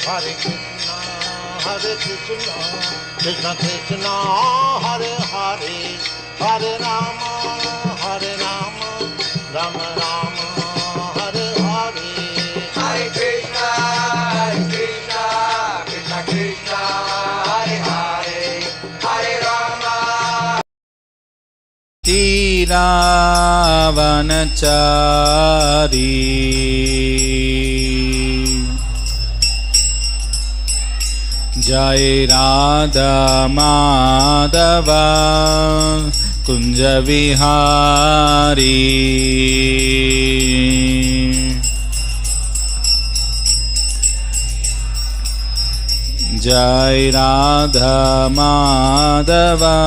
Hare Krishna, Krishna Krishna, Hare Hare, Hare Rama, Rama Rama, Hare Hare. Hare Krishna, Krishna Krishna, Hare Hare, Hare Rama. Ravanachari Jai Radha Madhava Kunja Vihari Jai Radha Madhava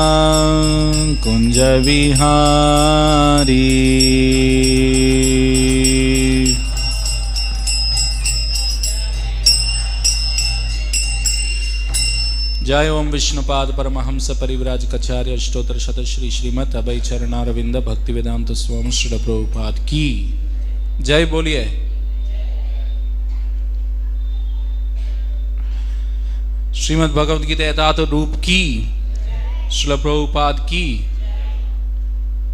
Kunja Vihari जय ओम विष्णुपाद परमहंस परिव्राज कचार्य अष्टोत्तर शत श्री श्रीमद अभय चरणारविंद भक्ति वेदांत स्वामी श्री प्रभुपाद की जय बोलिए। श्रीमद् भगवद गीता यथार्थ रूप की श्री प्रभुपाद की।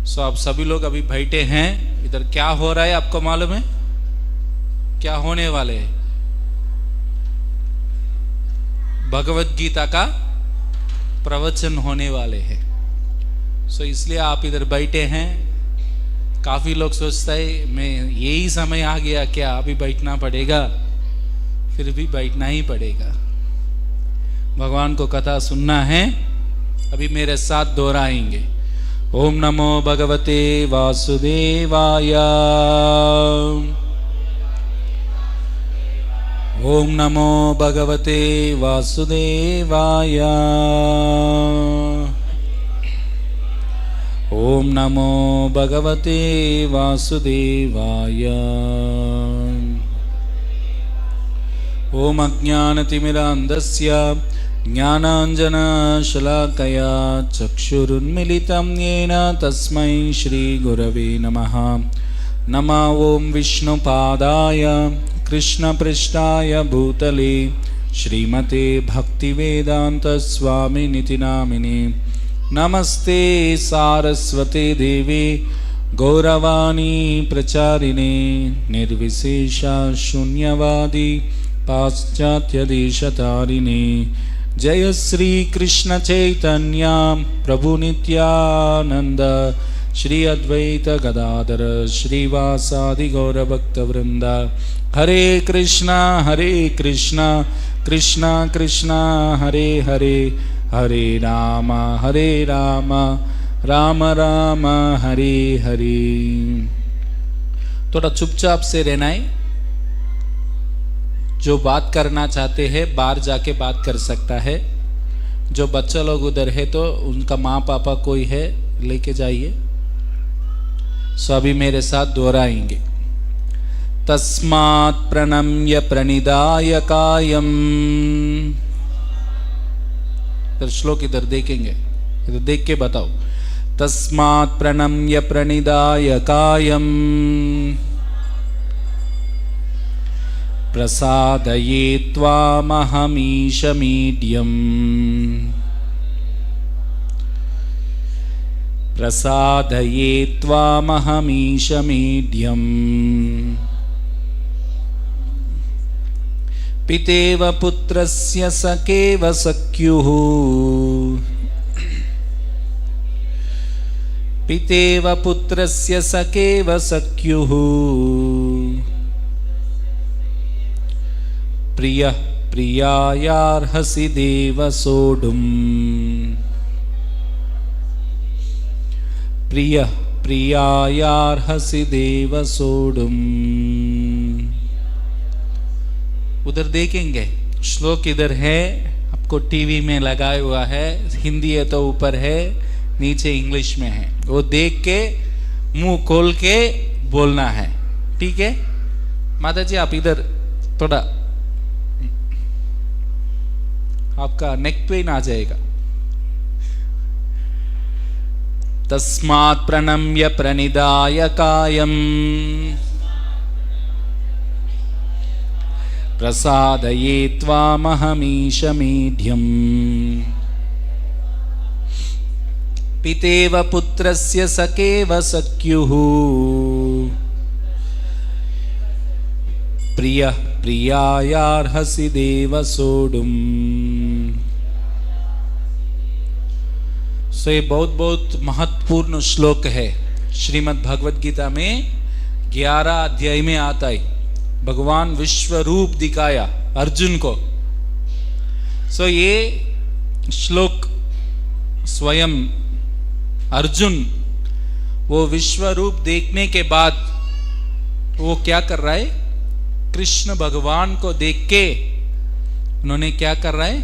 सो आप सभी लोग अभी बैठे हैं इधर, क्या हो रहा है आपको मालूम है? क्या होने वाले है? भगवत गीता का प्रवचन होने वाले हैं। सो इसलिए आप इधर बैठे हैं। काफी लोग सोचता है मैं यही समय आ गया क्या, अभी बैठना पड़ेगा? फिर भी बैठना ही पड़ेगा। भगवान को कथा सुनना है। अभी मेरे साथ दोहराएंगे। ओम नमो भगवते वासुदेवाय, ओम नमो भगवते वासुदेवाय, ओम नमो भगवते वासुदेवाय। ओम अज्ञानतिमिरान्धस्य ज्ञानाञ्जनशलाकया चक्षुरुन्मिलितं येन तस्मै श्रीगुरवे नमः। नमो ओं विष्णुपादाय कृष्णपृष्ठाय भूतले श्रीमते भक्तिवेदान्तस्वामिनिति नामिने। नमस्ते सारस्वते देवे गौरवाणी प्रचारिणे निर्विशेषा शून्यवादी पाश्चात्यदेशतारिणे। जय श्री कृष्ण चैतन्य प्रभु नित्यानंद श्री अद्वैत गदाधर श्रीवासादि गौरभक्तवृंद। हरे कृष्णा कृष्णा कृष्णा हरे हरे, हरे राम राम राम हरे हरे। थोड़ा चुपचाप से रहना है। जो बात करना चाहते हैं बाहर जाके बात कर सकता है। जो बच्चा लोग उधर है तो उनका माँ पापा कोई है लेके जाइए। सो अभी मेरे साथ दोहराएंगे। तस्मात् प्रणम्य प्रणिधाय कायम। इधर श्लोक इधर देखेंगे, इधर देख के बताओ। तस्मात् प्रणम्य प्रणिधाय कायम प्रसादये त्वामहमीशमीड्यम्। प्रसादये त्वामहमीशमीड्यम्। पितेव पुत्रस्य सखेव सख्युः। पितेव पुत्रस्य सखेव सख्युः। प्रिय प्रियायार्हसि देव सोढुम्। प्रिय प्रियायार्हसि देव सोढुम्। उधर देखेंगे श्लोक इधर है, आपको टीवी में लगाया हुआ है। हिंदी है तो ऊपर है, नीचे इंग्लिश में है। वो देख के मुंह खोल के बोलना है, ठीक है? माता जी आप इधर थोड़ा, आपका नेक पेन आ जाएगा। तस्मात् प्रणम्य प्रणिधाय कायम प्रसादये त्वामहमीश मेढ्यम् पितेव पुत्रस्य सखेव सख्युः प्रियः प्रियायार्हसि देव सोढुम्। सो ये बहुत बहुत महत्वपूर्ण श्लोक है श्रीमद् भगवत गीता में 11 अध्याय में आता है। भगवान विश्व रूप दिखाया अर्जुन को। सो ये श्लोक स्वयं अर्जुन वो विश्व रूप देखने के बाद वो क्या कर रहा है, कृष्ण भगवान को देख के उन्होंने क्या कर रहा है,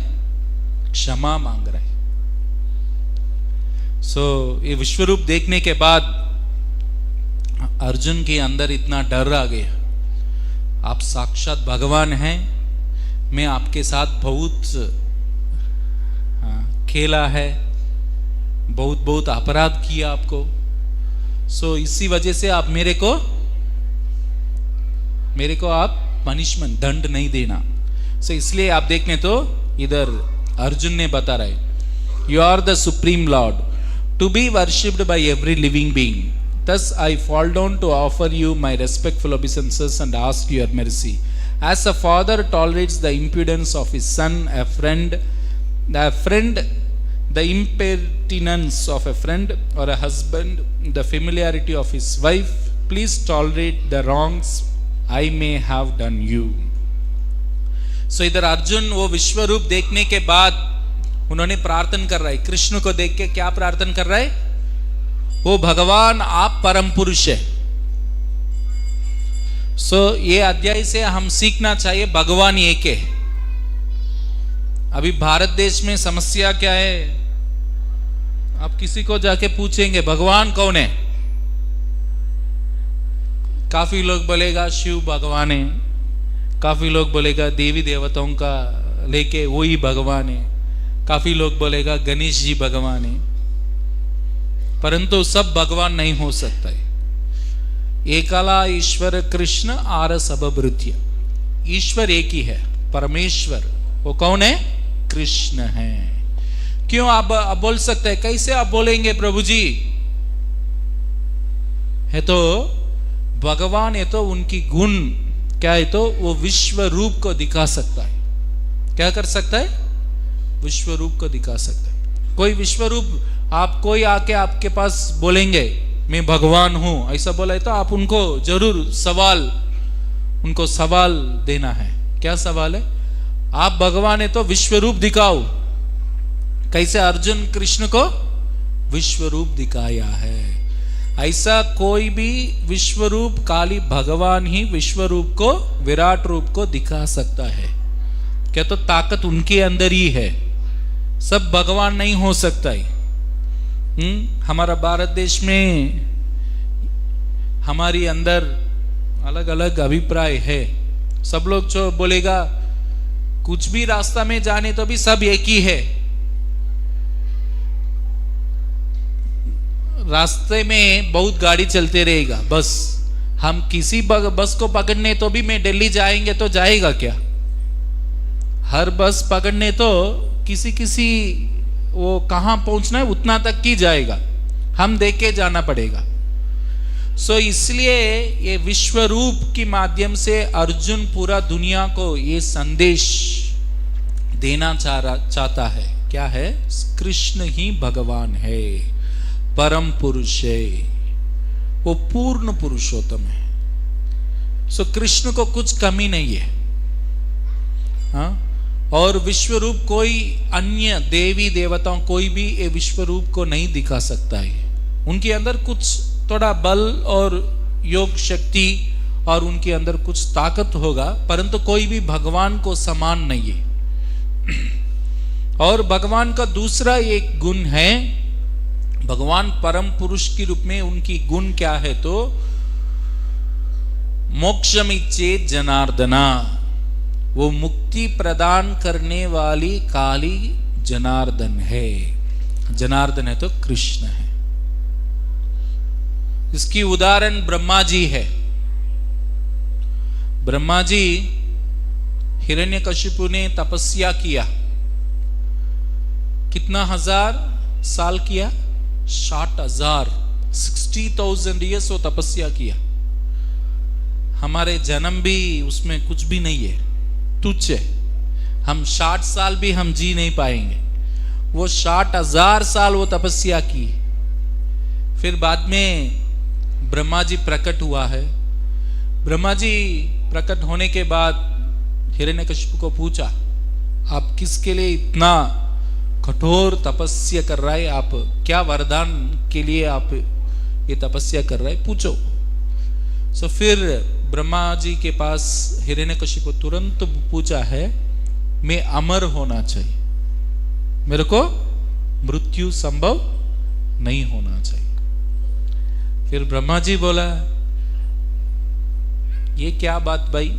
क्षमा मांग रहा है। सो ये विश्व रूप देखने के बाद अर्जुन के अंदर इतना डर आ गया, आप साक्षात भगवान हैं, मैं आपके साथ बहुत खेला है, बहुत बहुत अपराध किया आपको। सो इसी वजह से आप मेरे को आप पनिशमेंट दंड नहीं देना। सो इसलिए आप देखने तो इधर अर्जुन ने बता रहा है, you are the supreme lord to be worshipped by every living being, thus I fall down to offer you my respectful obeisances and ask your mercy. As a father tolerates the impudence of his son, a friend the impertinence of a friend, or a husband the familiarity of his wife, please tolerate the wrongs I may have done you. So इधर अर्जुन वो विश्व रूप देखने के बाद उन्होंने प्रार्थना कर रहा है, कृष्ण को देख के क्या प्रार्थना कर रहा है, वो भगवान आप परम पुरुष है। सो ये अध्याय से हम सीखना चाहिए भगवान एक है। अभी भारत देश में समस्या क्या है, आप किसी को जाके पूछेंगे भगवान कौन है, काफी लोग बोलेगा शिव भगवान है, काफी लोग बोलेगा देवी देवताओं का लेके वही भगवान है, काफी लोग बोलेगा गणेश जी भगवान है, परंतु सब भगवान नहीं हो सकता है। एकला ईश्वर कृष्ण आर सबभृत्य, ईश्वर एक ही है, परमेश्वर वो कौन है, कृष्ण है। क्यों आप बोल सकते हैं, कैसे आप बोलेंगे प्रभु जी, है तो भगवान है तो उनकी गुण क्या है, तो वो विश्व रूप को दिखा सकता है। क्या कर सकता है, विश्व रूप को दिखा सकता है। कोई विश्व रूप आप कोई आके आपके पास बोलेंगे मैं भगवान हूं, ऐसा बोला है तो आप उनको जरूर उनको सवाल देना है। क्या सवाल है, आप भगवान है तो विश्व रूप दिखाओ। कैसे अर्जुन कृष्ण को विश्व रूप दिखाया है, ऐसा कोई भी विश्व रूप खाली भगवान ही विश्व रूप को, विराट रूप को दिखा सकता है। क्या तो ताकत उनके अंदर ही है, सब भगवान नहीं हो सकता है। हमारा भारत देश में हमारी अंदर अलग अलग अभिप्राय है। सब लोग जो बोलेगा कुछ भी रास्ता में जाने तो भी सब एक ही है, रास्ते में बहुत गाड़ी चलते रहेगा, बस हम किसी बस को पकड़ने तो भी मैं दिल्ली जाएंगे तो जाएगा क्या, हर बस पकड़ने तो किसी वो कहां पहुंचना है उतना तक ही जाएगा, हम देख के जाना पड़ेगा। सो इसलिए ये विश्व रूप के माध्यम से अर्जुन पूरा दुनिया को ये संदेश देना चाहता है। क्या है, कृष्ण ही भगवान है, परम पुरुष है, वो पूर्ण पुरुषोत्तम है। सो कृष्ण को कुछ कमी नहीं है। हाँ, और विश्व रूप कोई अन्य देवी देवताओं कोई भी ये विश्व रूप को नहीं दिखा सकता है। उनके अंदर कुछ थोड़ा बल और योग शक्ति और उनके अंदर कुछ ताकत होगा, परंतु कोई भी भगवान को समान नहीं है। और भगवान का दूसरा एक गुण है, भगवान परम पुरुष के रूप में उनकी गुण क्या है, तो मोक्षमिच्छे जनार्दना, वो मुक्ति प्रदान करने वाली काली जनार्दन है। जनार्दन है तो कृष्ण है। इसकी उदाहरण ब्रह्मा जी है। ब्रह्मा जी हिरण्यकशिपु ने तपस्या किया, कितना हजार साल किया? 60,000, 60,000 ईयर्स वो तपस्या किया। हमारे जन्म भी उसमें कुछ भी नहीं है, तुच्छ है। हम 60 साल भी हम जी नहीं पाएंगे, वो 60,000 साल वो तपस्या की। फिर बाद में ब्रह्मा जी प्रकट हुआ है। ब्रह्मा जी प्रकट होने के बाद हिरण्यकशिपु को पूछा, आप किसके लिए इतना कठोर तपस्या कर रहा है? आप क्या वरदान के लिए आप ये तपस्या कर रहा है? पूछो। सो फिर ब्रह्मा जी के पास हिरण्यकशिपु तुरंत पूछा है, मैं अमर होना चाहिए, मेरे को मृत्यु संभव नहीं होना चाहिए। फिर ब्रह्मा जी बोला, ये क्या बात भाई,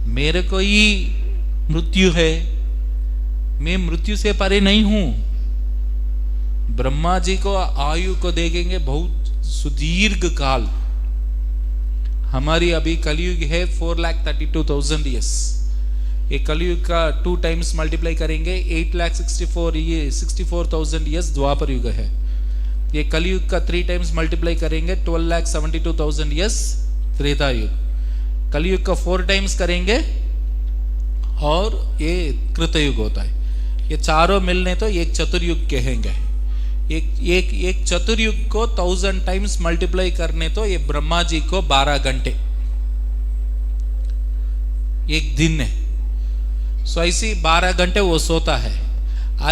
मेरे को ही मृत्यु है, मैं मृत्यु से परे नहीं हूं। ब्रह्मा जी को आयु को देखेंगे बहुत सुदीर्घ काल। हमारी अभी कलयुग है 4,32,000 ईयर्स। ये कलयुग का 2 टाइम्स मल्टीप्लाई करेंगे 8,64,000 ईयर्स द्वापर युग है। ये कलयुग का 3 टाइम्स मल्टीप्लाई करेंगे 12,72,000 ईयर्स त्रेता युग। कलयुग का 4 टाइम्स करेंगे और ये कृतयुग होता है। ये चारों मिलने तो एक चतुर्युग कहेंगे। एक चतुर्युग को 1000 टाइम्स मल्टीप्लाई करने तो ये ब्रह्मा जी को 12 घंटे एक दिन है। सो ऐसी 12 घंटे वो सोता है।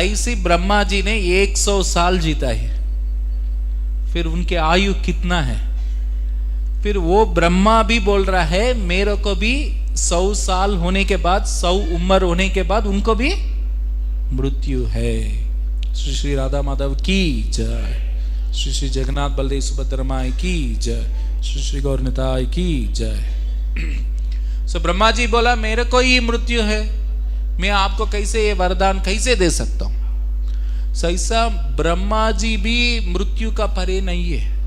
ऐसी ब्रह्मा जी ने 100 साल जीता है। फिर उनके आयु कितना है? फिर वो ब्रह्मा भी बोल रहा है, मेरे को भी 100 साल होने के बाद, 100 उम्र होने के बाद उनको भी मृत्यु है। श्री श्री राधा माधव की जय, श्री श्री जगन्नाथ बलदेव सुभद्रा माई की जय, श्री श्री गौर निताई की जय। सो ब्रह्मा जी बोला, मेरे को ही मृत्यु है, मैं आपको कैसे ये वरदान कैसे दे सकता हूं? सो ऐसा ब्रह्मा जी भी मृत्यु का परे नहीं है।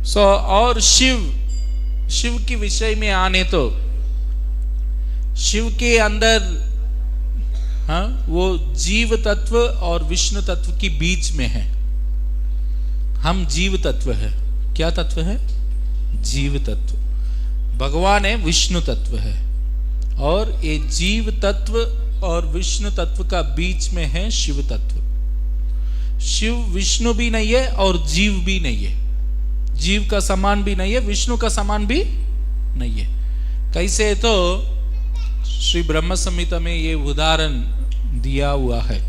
सो और शिव के विषय में आने तो शिव के अंदर वो जीव तत्व और विष्णु तत्व के बीच में है। हम जीव तत्व है। क्या तत्व है? जीव तत्व। भगवान है विष्णु तत्व है। और ये जीव तत्व और विष्णु तत्व का बीच में है शिव तत्व। शिव विष्णु भी नहीं है और जीव भी नहीं है। जीव का समान भी नहीं है, विष्णु का समान भी नहीं है। कैसे? तो श्री ब्रह्म संहिता में ये उदाहरण दिया हुआ है।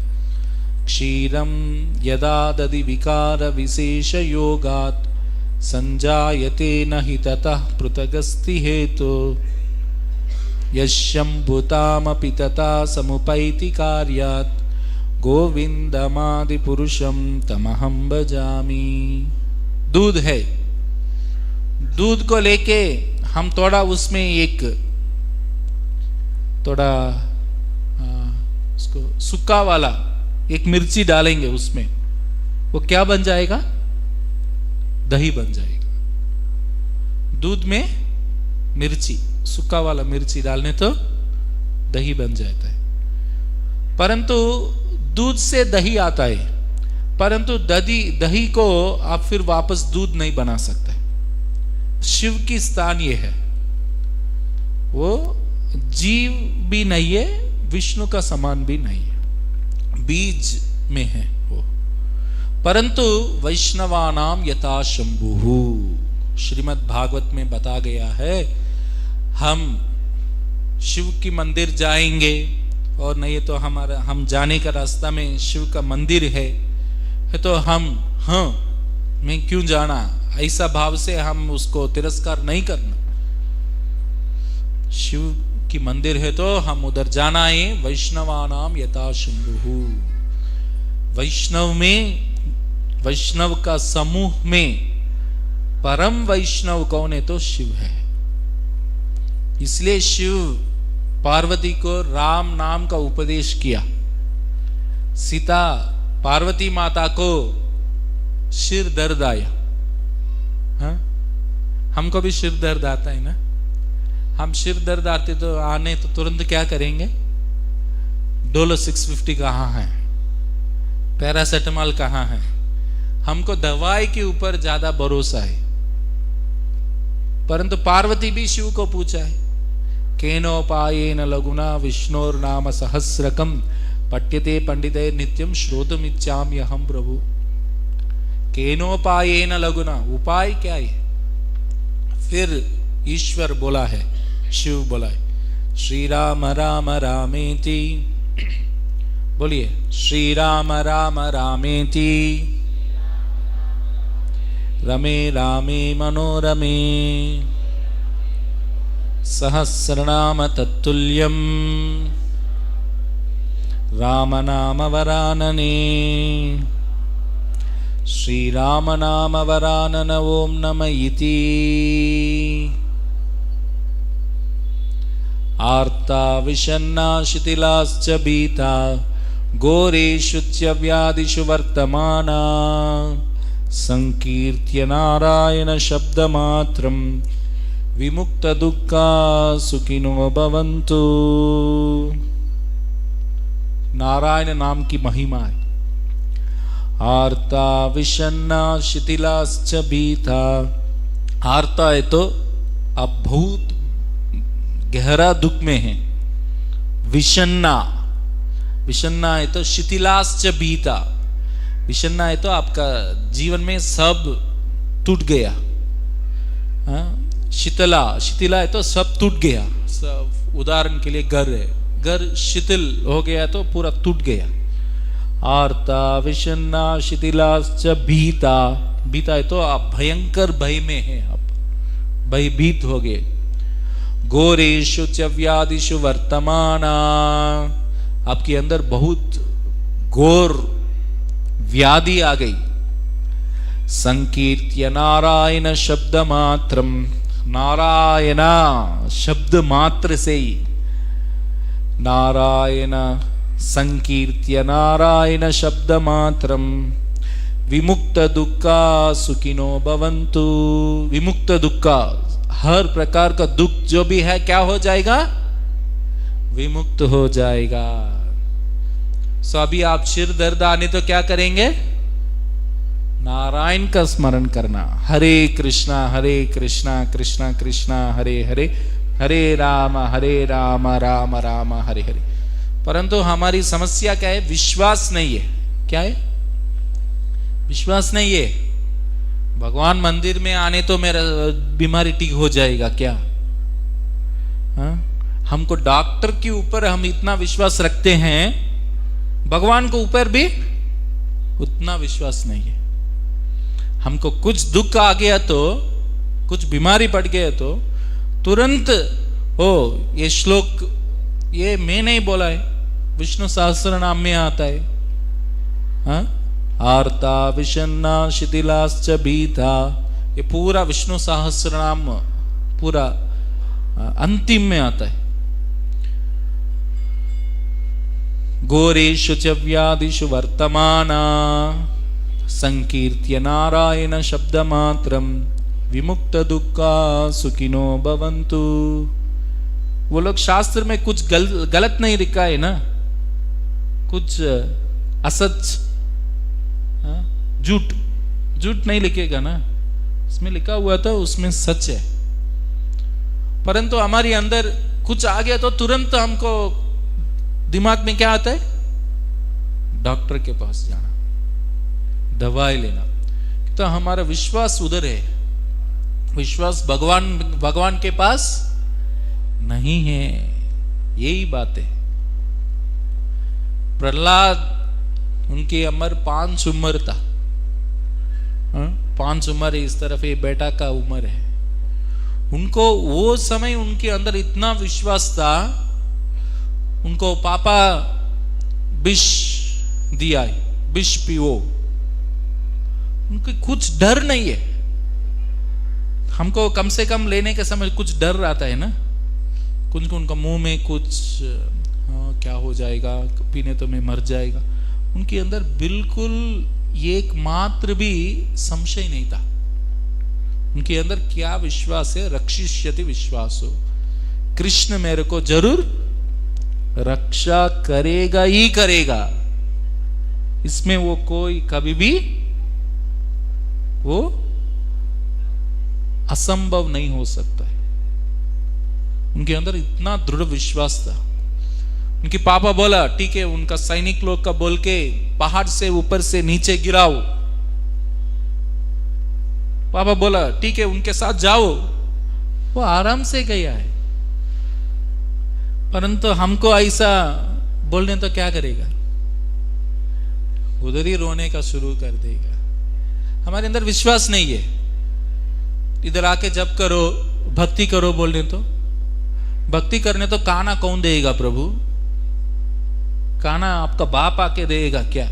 क्षीरम यदा दधि विकार विशेष योगात् संजायते नहि ततः पृथगस्ति हेतु यशंभुतामपि तथा समुपैति कार्यात् गोविंदमादि पुरुषम तमहं भजामि। दूध है, दूध को लेके हम थोड़ा उसमें एक थोड़ा उसको सूखा वाला एक मिर्ची डालेंगे उसमें, वो क्या बन जाएगा? दही बन जाएगा। दूध में मिर्ची, सूखा वाला मिर्ची डालने तो दही बन जाता है। परंतु दूध से दही आता है, परंतु दही को आप फिर वापस दूध नहीं बना सकते। शिव की स्थान ये है, वो जीव भी नहीं है, विष्णु का समान भी नहीं है, बीज में है वो। परंतु वैष्णवानाम यथा शंभुः, श्रीमद् भागवत में बता गया है, हम शिव की मंदिर जाएंगे और नहीं तो हम जाने का रास्ता में शिव का मंदिर है तो हम मैं क्यों जाना, ऐसा भाव से हम उसको तिरस्कार नहीं करना। शिव की मंदिर है तो हम उधर जाना है। वैष्णवानाम यथा शंभुः, वैष्णव में, वैष्णव का समूह में परम वैष्णव कौन है? तो शिव है। इसलिए शिव पार्वती को राम नाम का उपदेश किया। सीता पार्वती माता को सिर दर्द आया। हाँ? हमको भी सिर दर्द आता है ना, हम सिर दर्द आते तो आने तो तुरंत क्या करेंगे? डोलो 650 कहाँ है, पैरासेटामॉल कहाँ है? हमको दवाई के ऊपर ज्यादा भरोसा है। परंतु पार्वती भी शिव को पूछा है, केनोपायेन लघुना विष्णोर्नाम सहस्रकम पठ्यते पंडिते नित्यम श्रोतुमिच्छामि अहम प्रभु। केनोपायेन लघुना, उपाय क्या है? फिर ईश्वर बोला है, शिव बोला है, श्री राम राम रामेति, बोलिए श्री राम राम रामेति रमे रामे मनोरमे सहस्रनाम तत्तुल्यम राम नाम वरानने। श्री राम नाम वरानन ओम नमः इति। आर्ता विषन्ना शिथिलाश्च भीता घोरेषु च व्याधिषु वर्तमाना संकीर्त्य नारायण शब्दमात्रं विमुक्त दुःखा सुखिनो भवन्तु। नारायण नाम की महिमा है। आर्ता विषन्ना शिथिलाश्च भीता। आर्ता है तो आप बहुत गहरा दुख में है। विषन्ना, विषन्ना है तो शिथिलाश्च भीता। विषन्ना है तो आपका जीवन में सब टूट गया। शीतला, शिथिला है तो सब टूट गया। सब, उदाहरण के लिए घर है, घर शिथिल हो गया तो पूरा टूट गया। आर्ता विषन्ना शिथिलाश्च भीता। भीता है तो आप भयंकर भय में है, आप भयभीत हो गए। घोरेषु च व्याधिषु वर्तमाना। आपके अंदर बहुत घोर व्याधि आ गई। संकीर्त्य नारायण शब्द मात्रम। नारायणा शब्द मात्र से ही, नारायण संकीर्त्य नारायण शब्द मात्रम विमुक्त दुःखा सुखिनो भवन्तु। विमुक्त दुःखा, हर प्रकार का दुख जो भी है क्या हो जाएगा? विमुक्त हो जाएगा। सो अभी आप सिर दर्द आने तो क्या करेंगे? नारायण का स्मरण करना। हरे कृष्णा कृष्णा कृष्णा हरे हरे, हरे राम राम राम हरे हरे। परंतु हमारी समस्या क्या है? विश्वास नहीं है। क्या है? विश्वास नहीं है। भगवान मंदिर में आने तो मेरा बीमारी ठीक हो जाएगा क्या? हमको डॉक्टर के ऊपर हम इतना विश्वास रखते हैं, भगवान को ऊपर भी उतना विश्वास नहीं है। हमको कुछ दुख आ गया तो, कुछ बीमारी पड़ गया तो तुरंत ये श्लोक, ये मैं नहीं बोला है, विष्णु सहस्त्र नाम में आता है। आर्ता विषन्ना शिथिलाश्च भीता, ये पूरा विष्णु सहस्त्र नाम पूरा अंतिम में आता है। घोरेषु च व्याधिषु वर्तमाना संकीर्त्य नारायण शब्द मात्रम विमुक्त दुःखा सुखिनो भवन्तु। वो लोग शास्त्र में कुछ गलत नहीं लिखा है ना, कुछ असच, झूठ नहीं लिखेगा ना, इसमें लिखा हुआ था उसमें सच है। परंतु हमारे अंदर कुछ आ गया तो तुरंत हमको दिमाग में क्या आता है? डॉक्टर के पास जाना, दवाई लेना। तो हमारा विश्वास उधर है, विश्वास भगवान के पास नहीं है। यही बात है। प्रहलाद, उनकी उम्र 5 उम्र था। 5 उम्र इस तरफ ये बेटा का उम्र है। उनको वो समय उनके अंदर इतना विश्वास था, उनको पापा विष दिया है, विष पियो, उनको कुछ डर नहीं है। हमको कम से कम लेने के समय कुछ डर आता है ना, कुछ उनका मुंह में कुछ क्या हो जाएगा, पीने तो मैं मर जाएगा। उनके अंदर बिल्कुल एक मात्र भी संशय नहीं था। उनके अंदर क्या विश्वास है? रक्षिष्यति विश्वासो, कृष्ण मेरे को जरूर रक्षा करेगा ही करेगा, इसमें वो कोई कभी भी वो असंभव नहीं हो सकता है। उनके अंदर इतना दृढ़ विश्वास था। उनके पापा बोला ठीक है, उनका सैनिक लोग का बोल के पहाड़ से ऊपर से नीचे गिराओ, पापा बोला ठीक है उनके साथ जाओ, वो आराम से गया है। परंतु हमको ऐसा बोलने तो क्या करेगा, उधर ही रोने का शुरू कर देगा। हमारे अंदर विश्वास नहीं है। इधर आके जप करो, भक्ति करो बोलने तो, भक्ति करने तो खाना कौन देगा प्रभु? खाना आपका बाप आके देगा क्या?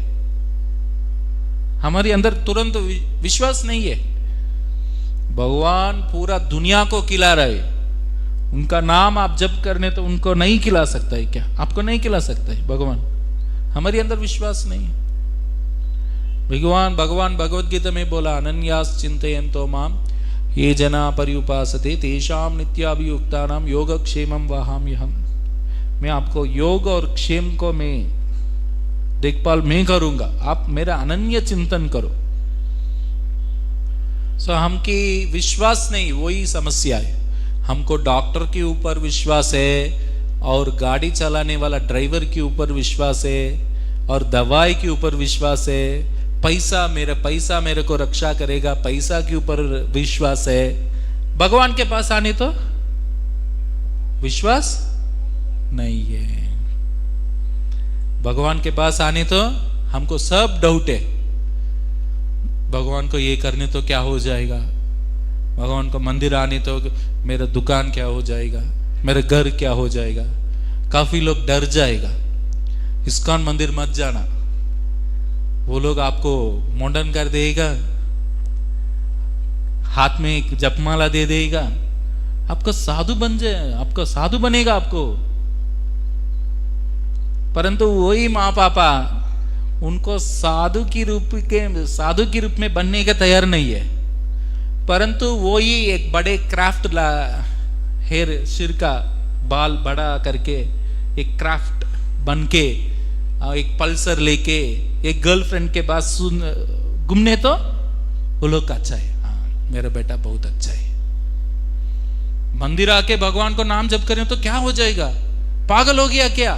हमारे अंदर तुरंत विश्वास नहीं है। भगवान पूरा दुनिया को खिला रहे, उनका नाम आप जप करने तो उनको नहीं खिला सकता है क्या? आपको नहीं खिला सकता है भगवान? हमारे अंदर विश्वास नहीं है। भगवान भगवद गीता में बोला अनन्यास चिंतयन्तो माम ये जना पर्युपासते तेषाम नित्याभियुक्तानाम योगक्षेमं वहाम्यहम्। मैं आपको योग और क्षेम को मैं देखभाल मैं करूंगा, आप मेरा अनन्य चिंतन करो। सो हमकी विश्वास नहीं, वही समस्या है। हमको डॉक्टर के ऊपर विश्वास है और गाड़ी चलाने वाला ड्राइवर के ऊपर विश्वास है और दवाई के ऊपर विश्वास है। पैसा मेरे को रक्षा करेगा, पैसा के ऊपर विश्वास है। भगवान के पास आने तो विश्वास नहीं है। भगवान के पास आने तो हमको सब डाउट है। भगवान को ये करने तो क्या हो जाएगा, भगवान को मंदिर आने तो मेरा दुकान क्या हो जाएगा, मेरा घर क्या हो जाएगा। काफी लोग डर जाएगा, इस्कॉन मंदिर मत जाना, वो लोग आपको मॉडर्न कर देगा, हाथ में एक जपमाला दे देगा, आपका साधु बन जाए, आपका साधु बनेगा आपको। परंतु वही माँ पापा उनको साधु की रूप में बनने के तैयार नहीं है। परंतु वो ही एक बड़े क्राफ्ट हेयर सिर का बाल बड़ा करके एक क्राफ्ट बन के एक पल्सर लेके एक गर्लफ्रेंड के पास घूमने तो वो लोग अच्छा है, हाँ मेरा बेटा बहुत अच्छा है। मंदिर आके भगवान को नाम जप करें तो क्या हो जाएगा, पागल हो गया क्या?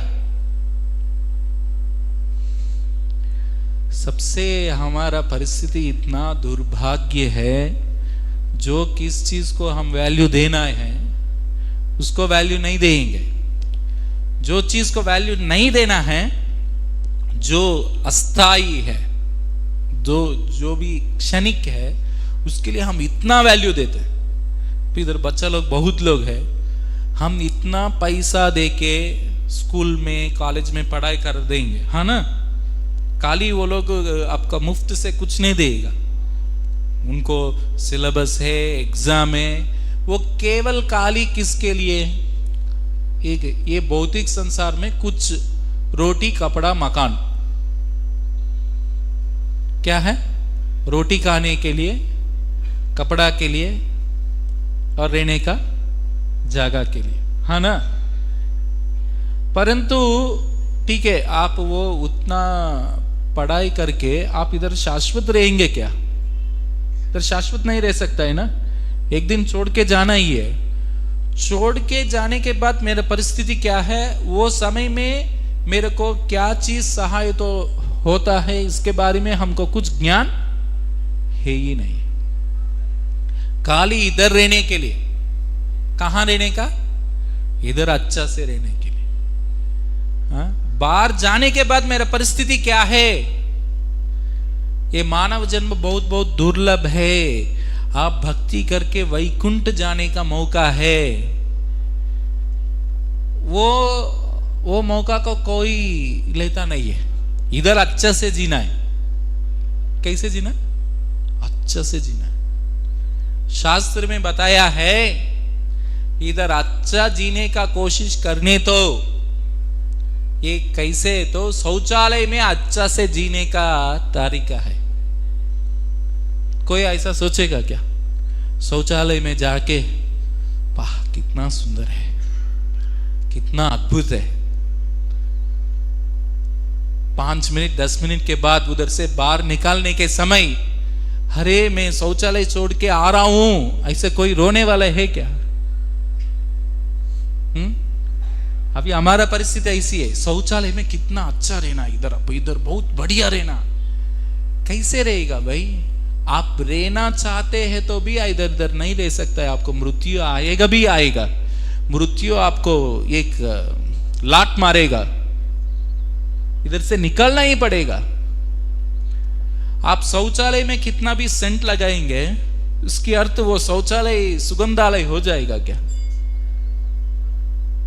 सबसे हमारा परिस्थिति इतना दुर्भाग्य है, जो किस चीज को हम वैल्यू देना है उसको वैल्यू नहीं देंगे। जो चीज को वैल्यू नहीं देना है, जो अस्थाई है, जो भी क्षणिक है, उसके लिए हम इतना वैल्यू देते हैं। इधर बच्चा लोग बहुत लोग हैं, हम इतना पैसा देके स्कूल में कॉलेज में पढ़ाई कर देंगे, हाँ ना। खाली वो लोग आपका मुफ्त से कुछ नहीं देगा, उनको सिलेबस है, एग्जाम है, वो केवल खाली किसके लिए, एक ये भौतिक संसार में कुछ रोटी कपड़ा मकान, क्या है, रोटी खाने के लिए, कपड़ा के लिए और रहने का जगह के लिए, हाँ ना। परंतु ठीक है, आप वो उतना पढ़ाई करके आप इधर शाश्वत रहेंगे क्या? इधर शाश्वत नहीं रह सकता है ना, एक दिन छोड़ के जाना ही है। छोड़ के जाने के बाद मेरा परिस्थिति क्या है, वो समय में मेरे को क्या चीज सहाय तो होता है, इसके बारे में हमको कुछ ज्ञान है ही नहीं। खाली इधर रहने के लिए, कहां रहने का, इधर अच्छा से रहने के लिए, हाँ? बाहर जाने के बाद मेरा परिस्थिति क्या है, ये मानव जन्म बहुत बहुत दुर्लभ है। आप भक्ति करके वैकुंठ जाने का मौका है, वो मौका को कोई लेता नहीं है। इधर अच्छा से जीना है, कैसे जीना, अच्छा से जीना है। शास्त्र में बताया है, इधर अच्छा जीने का कोशिश करने तो ये कैसे, तो शौचालय में अच्छा से जीने का तरीका है। कोई ऐसा सोचेगा क्या, शौचालय में जाके वाह कितना सुंदर है, कितना अद्भुत है। 5 मिनट 10 मिनट के बाद उधर से बाहर निकालने के समय, अरे मैं शौचालय छोड़ के आ रहा हूं, ऐसे कोई रोने वाला है क्या? अभी हमारा परिस्थिति ऐसी है, शौचालय में कितना अच्छा रहना, इधर बहुत बढ़िया रहना। कैसे रहेगा भाई? आप रहना चाहते हैं तो भी इधर उधर नहीं रह सकता है, आपको मृत्यु आएगा भी आएगा। मृत्यु आपको एक लात मारेगा, इधर से निकलना ही पड़ेगा। आप शौचालय में कितना भी सेंट लगाएंगे, उसकी अर्थ वो शौचालय सुगंधालय हो जाएगा क्या?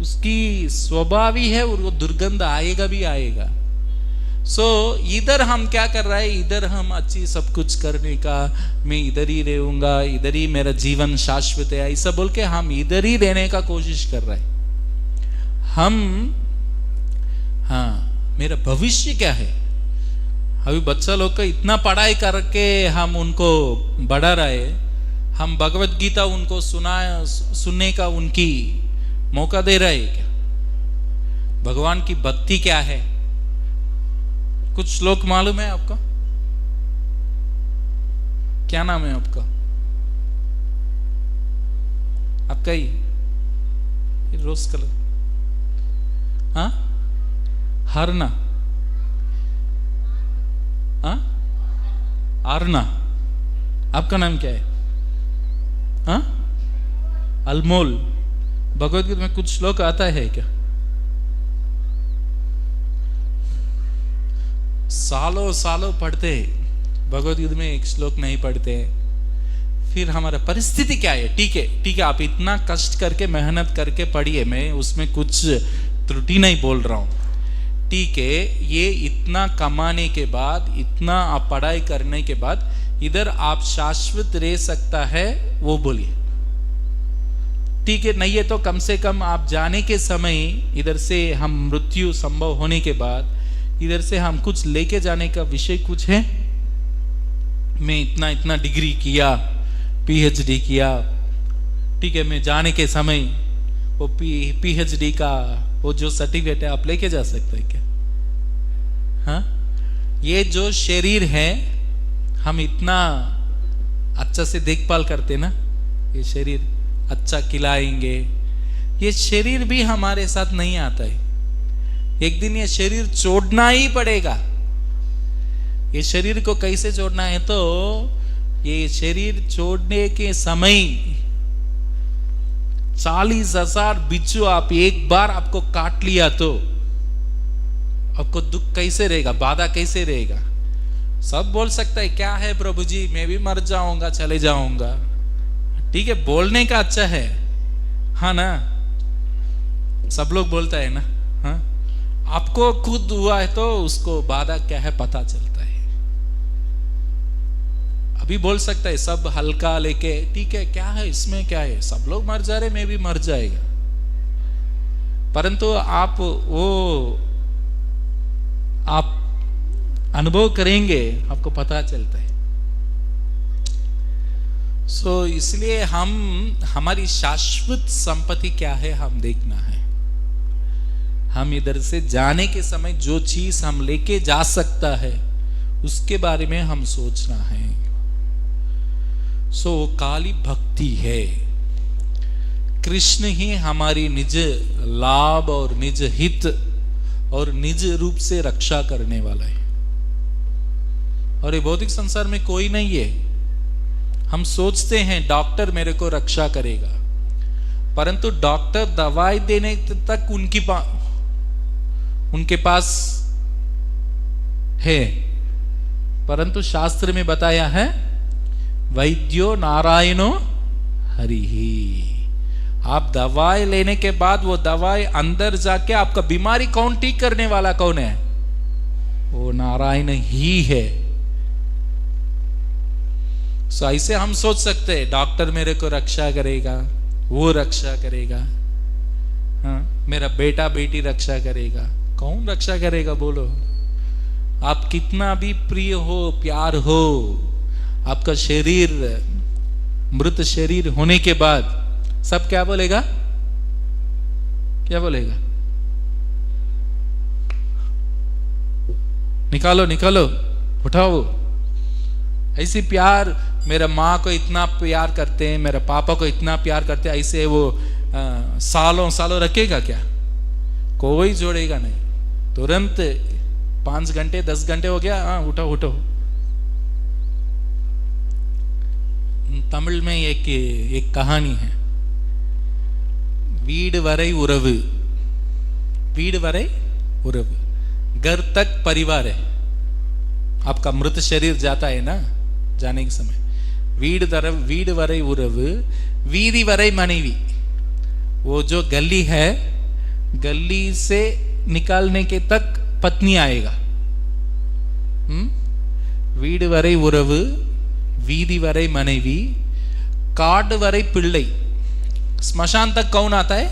उसकी स्वभाव ही है और वो दुर्गंध आएगा भी आएगा। इधर हम क्या कर रहे हैं? इधर हम अच्छी सब कुछ करने का, मैं इधर ही रहूंगा, इधर ही मेरा जीवन शाश्वत है, ऐसा बोल के हम इधर ही रहने का कोशिश कर रहे हैं हम। हाँ, मेरा भविष्य क्या है? अभी बच्चा लोग का इतना पढ़ाई करके हम उनको बढ़ा रहे, हम भगवत गीता उनको सुनने का उनकी मौका दे रहे हैं क्या? भगवान की भक्ति क्या है? कुछ श्लोक मालूम है आपका? क्या नाम है आपका? आपका ही रोज कलर, हाँ, हरना, हाँ, आरना। आपका नाम क्या है? हाँ, अनमोल। भगवत गीता में कुछ श्लोक आता है क्या? सालों सालों पढ़ते भगवत गीता में एक श्लोक नहीं पढ़ते। फिर हमारा परिस्थिति क्या है? ठीक है, आप इतना कष्ट करके मेहनत करके पढ़िए, मैं उसमें कुछ त्रुटि नहीं बोल रहा हूं। ठीक है, ये इतना कमाने के बाद, इतना आप पढ़ाई करने के बाद इधर आप शाश्वत रह सकता है, वो बोलिए। ठीक है, नहीं है तो कम से कम आप जाने के समय इधर से हम मृत्यु संभव होने के बाद इधर से हम कुछ लेके जाने का विषय कुछ है? मैं इतना डिग्री किया, पीएचडी किया, ठीक है, मैं जाने के समय वो पीएचडी का वो जो सर्टिफिकेट है आप लेके जा सकते हैं क्या? हाँ, ये जो शरीर है हम इतना अच्छा से देखभाल करते ना, ये शरीर अच्छा खिलाएंगे, ये शरीर भी हमारे साथ नहीं आता है। एक दिन ये शरीर छोड़ना ही पड़ेगा। ये शरीर को कैसे छोड़ना है? तो ये शरीर छोड़ने के समय 40,000 बिच्छू आप एक बार आपको काट लिया तो आपको दुख कैसे रहेगा, बाधा कैसे रहेगा? सब बोल सकता है क्या है प्रभु जी, मैं भी मर जाऊंगा, चले जाऊंगा। ठीक है, बोलने का अच्छा है, हाँ ना, सब लोग बोलता है ना। हाँ, आपको खुद हुआ है तो उसको बाधा क्या है पता चलता है। अभी बोल सकता है सब हल्का लेके, ठीक है, क्या है इसमें, क्या है, सब लोग मर जा रहे, मैं भी मर जाएगा। परंतु आप अनुभव करेंगे, आपको पता चलता है। इसलिए हमारी शाश्वत संपत्ति क्या है हम देखना है। हम इधर से जाने के समय जो चीज हम लेके जा सकता है उसके बारे में हम सोचना है। काली भक्ति है। कृष्ण ही हमारी निज लाभ और निज हित और निज रूप से रक्षा करने वाला है। और ये भौतिक संसार में कोई नहीं है। हम सोचते हैं डॉक्टर मेरे को रक्षा करेगा, परंतु डॉक्टर दवाई देने तक उनके पास है, परंतु शास्त्र में बताया है वैद्यो नारायणो हरि ही। आप दवाई लेने के बाद वो दवाई अंदर जाके आपका बीमारी कौन ठीक करने वाला कौन है? वो नारायण ही है। ऐसे हम सोच सकते हैं डॉक्टर मेरे को रक्षा करेगा, वो रक्षा करेगा, हाँ, मेरा बेटा बेटी रक्षा करेगा। कौन रक्षा करेगा बोलो? आप कितना भी प्रिय हो, प्यार हो, आपका शरीर मृत शरीर होने के बाद सब क्या बोलेगा? क्या बोलेगा? निकालो निकालो, उठाओ। ऐसे प्यार, मेरा माँ को इतना प्यार करते हैं, मेरा पापा को इतना प्यार करते हैं, ऐसे वो सालों सालों रखेगा क्या? कोई जोड़ेगा नहीं। तुरंत 5 घंटे 10 घंटे हो गया, हाँ उठो उठो। तमिल में एक कहानी है, वीड वரை उறவு, वीड वரை उறவு, घर तक परिवार है। आपका मृत शरीर जाता है ना, जाने के समय, वीड वரை उறவு, वीधि वரை मனைவி। वो जो गली है, गली से निकालने के तक पत्नी आएगा। वीड वரை उறவு, वीधि वரை मனைவி, काड वரை पिल्लै। स्मशान तक कौन आता है?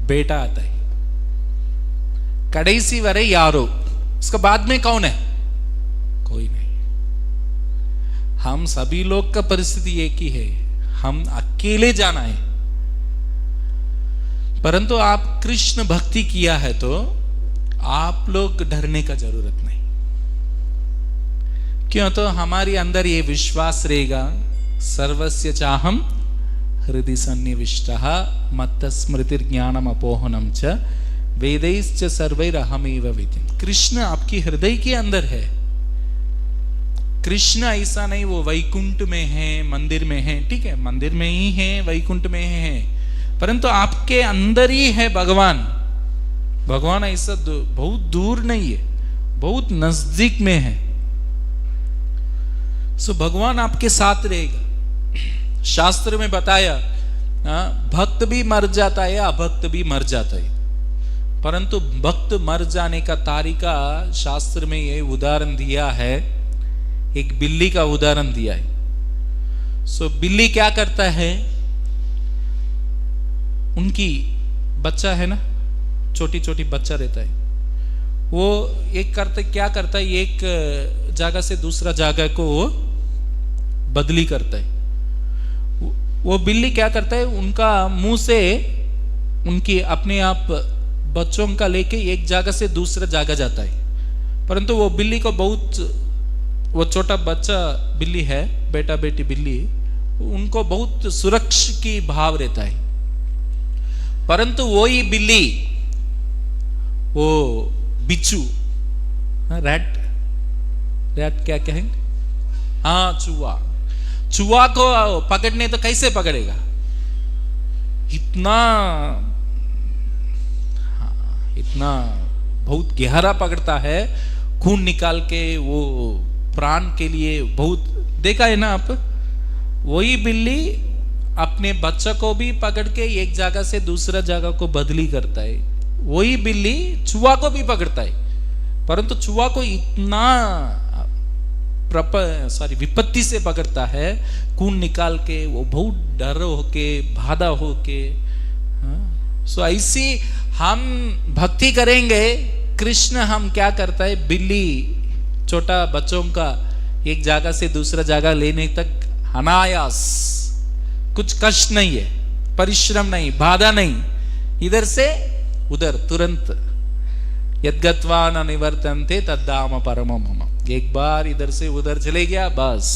बेटा आता है। कड़ैसी वரை यारो, उसका बाद में कौन है? कोई नहीं। हम सभी लोग का परिस्थिति एक ही है, हम अकेले जाना है। परंतु आप कृष्ण भक्ति किया है तो आप लोग डरने का जरूरत नहीं। क्यों? तो हमारे अंदर ये विश्वास रहेगा, सर्वस्य चाहम हृदि सन्निविष्टः मत्त स्मृतिर ज्ञानम अपोहनम च वेदैश्च सर्वैरहमेव विदिम्। कृष्ण आपकी हृदय के अंदर है। कृष्ण ऐसा नहीं वो वैकुंठ में है, मंदिर में है, ठीक है, मंदिर में ही है, वैकुंठ में है, परंतु आपके अंदर ही है भगवान। भगवान ऐसा बहुत दूर नहीं है, बहुत नजदीक में है। सो भगवान आपके साथ रहेगा। शास्त्र में बताया, भक्त भी मर जाता है, अभक्त भी मर जाता है, परंतु भक्त मर जाने का तरीका शास्त्र में ये उदाहरण दिया है, एक बिल्ली का उदाहरण दिया है। सो बिल्ली क्या करता है, उनकी बच्चा है ना, छोटी छोटी बच्चा रहता है, वो क्या करता है, एक जगह से दूसरा जगह को वो बदली करता है। वो बिल्ली क्या करता है, उनका मुंह से उनकी अपने आप बच्चों का लेके एक जगह से दूसरा जगह जाता है, परंतु वो बिल्ली को बहुत, वो छोटा बच्चा बिल्ली है, बेटा बेटी बिल्ली, उनको बहुत सुरक्षा की भाव रहता है। परंतु वही बिल्ली, वो बिच्छू, रैट, रैट क्या कहेंगे, हाँ चूहा, चूहा को पकड़ने तो कैसे पकड़ेगा? इतना बहुत गहरा पकड़ता है, खून निकाल के, वो प्राण के लिए बहुत, देखा है ना आप। वही बिल्ली अपने बच्चा को भी पकड़ के एक जगह से दूसरा जगह को बदली करता है। वही बिल्ली चूहा को भी पकड़ता है, परंतु चूहा को इतना विपत्ति से पकड़ता है, खून निकाल के, वो बहुत डर होके, बाधा होके। सो ऐसी हम भक्ति करेंगे। कृष्ण हम क्या करता है, बिल्ली छोटा बच्चों का एक जगह से दूसरा जगह लेने तक अनायास, कुछ कष्ट नहीं है, परिश्रम नहीं, बाधा नहीं, इधर से उधर तुरंत। यद्गत्वा न निवर्तन्ते तद्धाम परमम मम। एक बार इधर से उधर चले गया, बस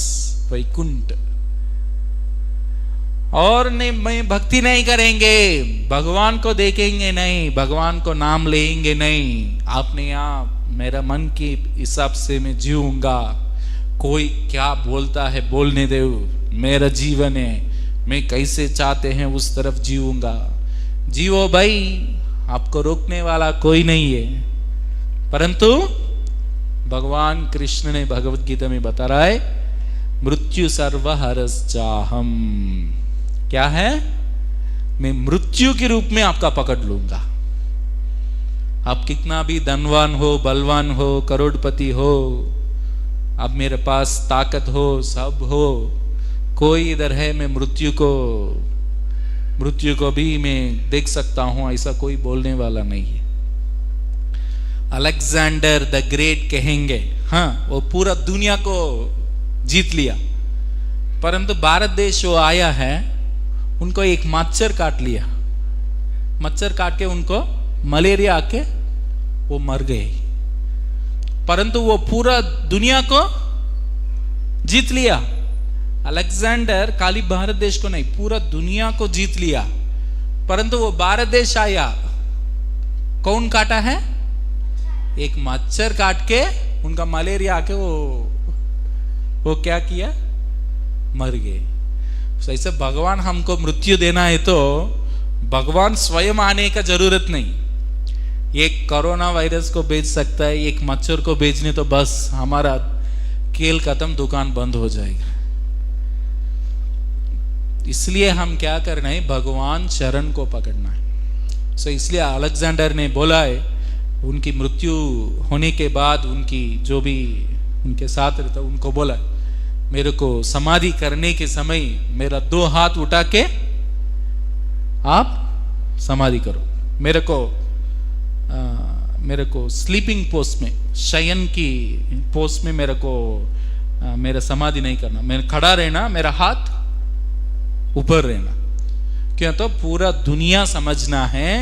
वैकुंठ। और मैं भक्ति नहीं करेंगे, भगवान को देखेंगे नहीं, भगवान को नाम लेंगे नहीं, अपने आप मेरा मन के हिसाब से मैं जीऊंगा, कोई क्या बोलता है बोलने दे, मेरा जीवन है, मैं कैसे चाहते हैं उस तरफ जीऊंगा। जीवो भाई, आपको रोकने वाला कोई नहीं है। परंतु भगवान कृष्ण ने भगवत गीता में बता रहा है, मृत्यु सर्वहरश्चाहम। क्या है? मैं मृत्यु के रूप में आपका पकड़ लूंगा। आप कितना भी धनवान हो, बलवान हो, करोड़पति हो, अब मेरे पास ताकत हो, सब हो, कोई इधर है, मैं मृत्यु को भी मैं देख सकता हूं, ऐसा कोई बोलने वाला नहीं है। अलेक्जेंडर द ग्रेट कहेंगे, हाँ वो पूरा दुनिया को जीत लिया, परंतु भारत देश वो आया है, उनको एक मच्छर काट लिया, मच्छर काट के उनको मलेरिया आके वो मर गए, परंतु वो पूरा दुनिया को जीत लिया। अलेक्जेंडर खाली भारत देश को नहीं, पूरा दुनिया को जीत लिया, परंतु वो भारत देश आया, कौन काटा है? एक मच्छर काट के उनका मलेरिया आके वो क्या किया? मर गए। ऐसे भगवान हमको मृत्यु देना है तो भगवान स्वयं आने का जरूरत नहीं, एक कोरोना वायरस को भेज सकता है, एक मच्छर को भेजने तो बस हमारा खेल खत्म, दुकान बंद हो जाएगा। इसलिए हम क्या करना है? भगवान चरण को पकड़ना है। सो इसलिए अलेक्जेंडर ने बोला है, उनकी मृत्यु होने के बाद उनकी जो भी उनके साथ रहता उनको बोला, मेरे को समाधि करने के समय मेरा 2 हाथ उठा के आप समाधि करो, मेरे को स्लीपिंग पोस्ट में, शयन की पोस्ट में मेरे को मेरा समाधि नहीं करना, मैं खड़ा रहना, मेरा हाथ ऊपर रहना। क्यों? तो पूरा दुनिया समझना है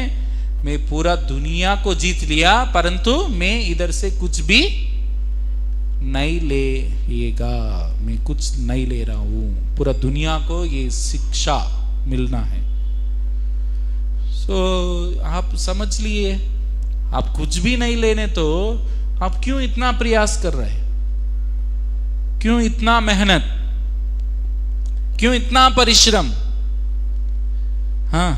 मैं पूरा दुनिया को जीत लिया, परंतु मैं इधर से कुछ भी नहीं लेगा, मैं कुछ नहीं ले रहा हूं, पूरा दुनिया को ये शिक्षा मिलना है। सो आप समझ लिए, आप कुछ भी नहीं लेने तो आप क्यों इतना प्रयास कर रहे हैं? क्यों इतना मेहनत? क्यों इतना परिश्रम? हाँ,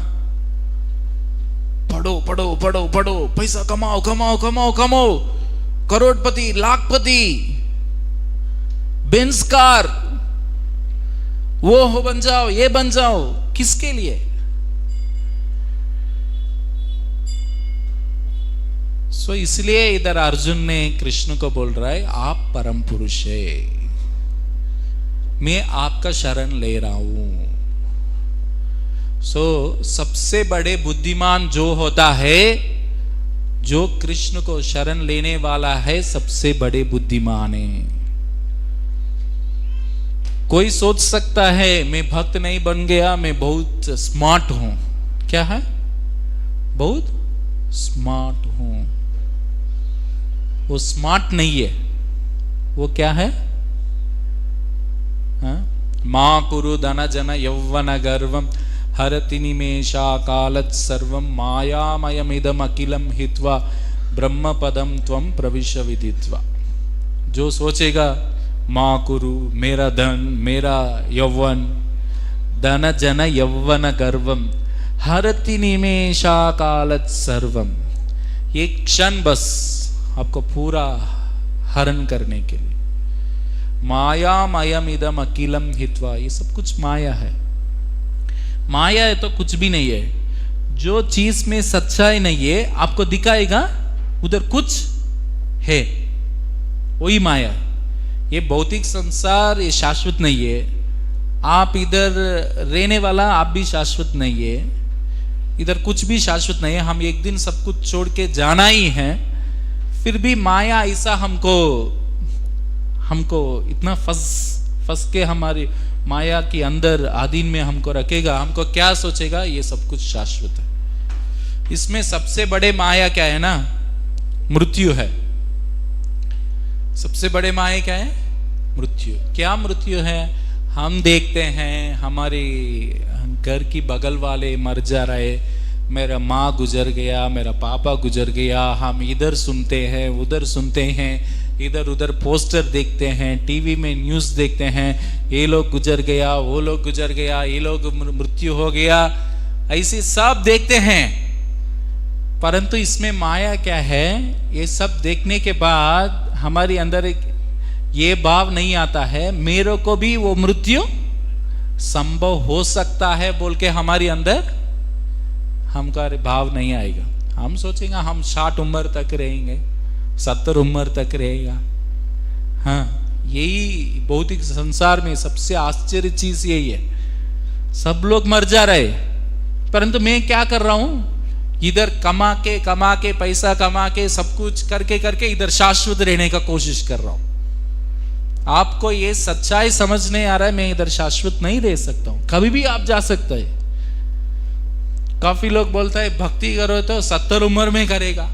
पढ़ो पढ़ो पढ़ो पढ़ो, पैसा कमाओ कमाओ कमाओ कमाओ, करोड़पति लाखपति, बेंज कार, वो हो बन जाओ, ये बन जाओ, किसके लिए? सो इसलिए इधर अर्जुन ने कृष्ण को बोल रहा है, आप परम पुरुष है, मैं आपका शरण ले रहा हूं। सो सबसे बड़े बुद्धिमान जो होता है, जो कृष्ण को शरण लेने वाला है, सबसे बड़े बुद्धिमान है। कोई सोच सकता है मैं भक्त नहीं बन गया, मैं बहुत स्मार्ट हूं। क्या है? बहुत स्मार्ट हूं। वो स्मार्ट नहीं है, वो क्या है? मां कुरु धन जन यौवन गर्वम हरति निमेषा कालत् सर्वं मायामयमिदम अखिलम हित्वा ब्रह्म पदम त्वं प्रविश विदित्वा। जो सोचेगा मां कुरु, मेरा धन, मेरा यौवन, धन जन यौवन गर्वम हरति निमेषा कालत् सर्वम, एक क्षण बस आपको पूरा हरण करने के लिए, मायामयम इदम अखिलम हित्वा, ये सब कुछ माया है। माया है तो कुछ भी नहीं है। जो चीज में सच्चाई नहीं है आपको दिखाएगा उधर कुछ है, वही माया है। ये भौतिक संसार ये शाश्वत नहीं है, आप इधर रहने वाला आप भी शाश्वत नहीं है, इधर कुछ भी शाश्वत नहीं है। हम एक दिन सब कुछ छोड़ के जाना ही है, फिर भी माया ऐसा हमको इतना फंस के हमारी माया के अंदर आधीन में हमको रखेगा। हमको क्या सोचेगा? ये सब कुछ शाश्वत है। इसमें सबसे बड़े माया क्या है ना? मृत्यु है। सबसे बड़े माया क्या है? मृत्यु। क्या मृत्यु है? हम देखते हैं हमारे घर की बगल वाले मर जा रहे, मेरा माँ गुजर गया, मेरा पापा गुजर गया, हम इधर सुनते हैं उधर सुनते हैं, इधर उधर पोस्टर देखते हैं, टीवी में न्यूज़ देखते हैं, ये लोग गुजर गया, वो लोग गुजर गया, ये लोग मृत्यु हो गया, ऐसे सब देखते हैं। परंतु इसमें माया क्या है? ये सब देखने के बाद हमारे अंदर एक ये भाव नहीं आता है मेरे को भी वो मृत्यु संभव हो सकता है बोल के हमारे अंदर हमका भाव नहीं आएगा। हम सोचेंगे हम 60 उम्र तक रहेंगे, 70 उम्र तक रहेगा। हाँ, यही भौतिक संसार में सबसे आश्चर्य चीज यही है, सब लोग मर जा रहे, परंतु मैं क्या कर रहा हूं? इधर कमा के पैसा कमा के सब कुछ करके इधर शाश्वत रहने का कोशिश कर रहा हूं। आपको ये सच्चाई समझ नहीं आ रहा है, मैं इधर शाश्वत नहीं रह सकता हूं। कभी भी आप जा सकते हैं, काफी लोग बोलता है भक्ति करो तो 70 उम्र में करेगा।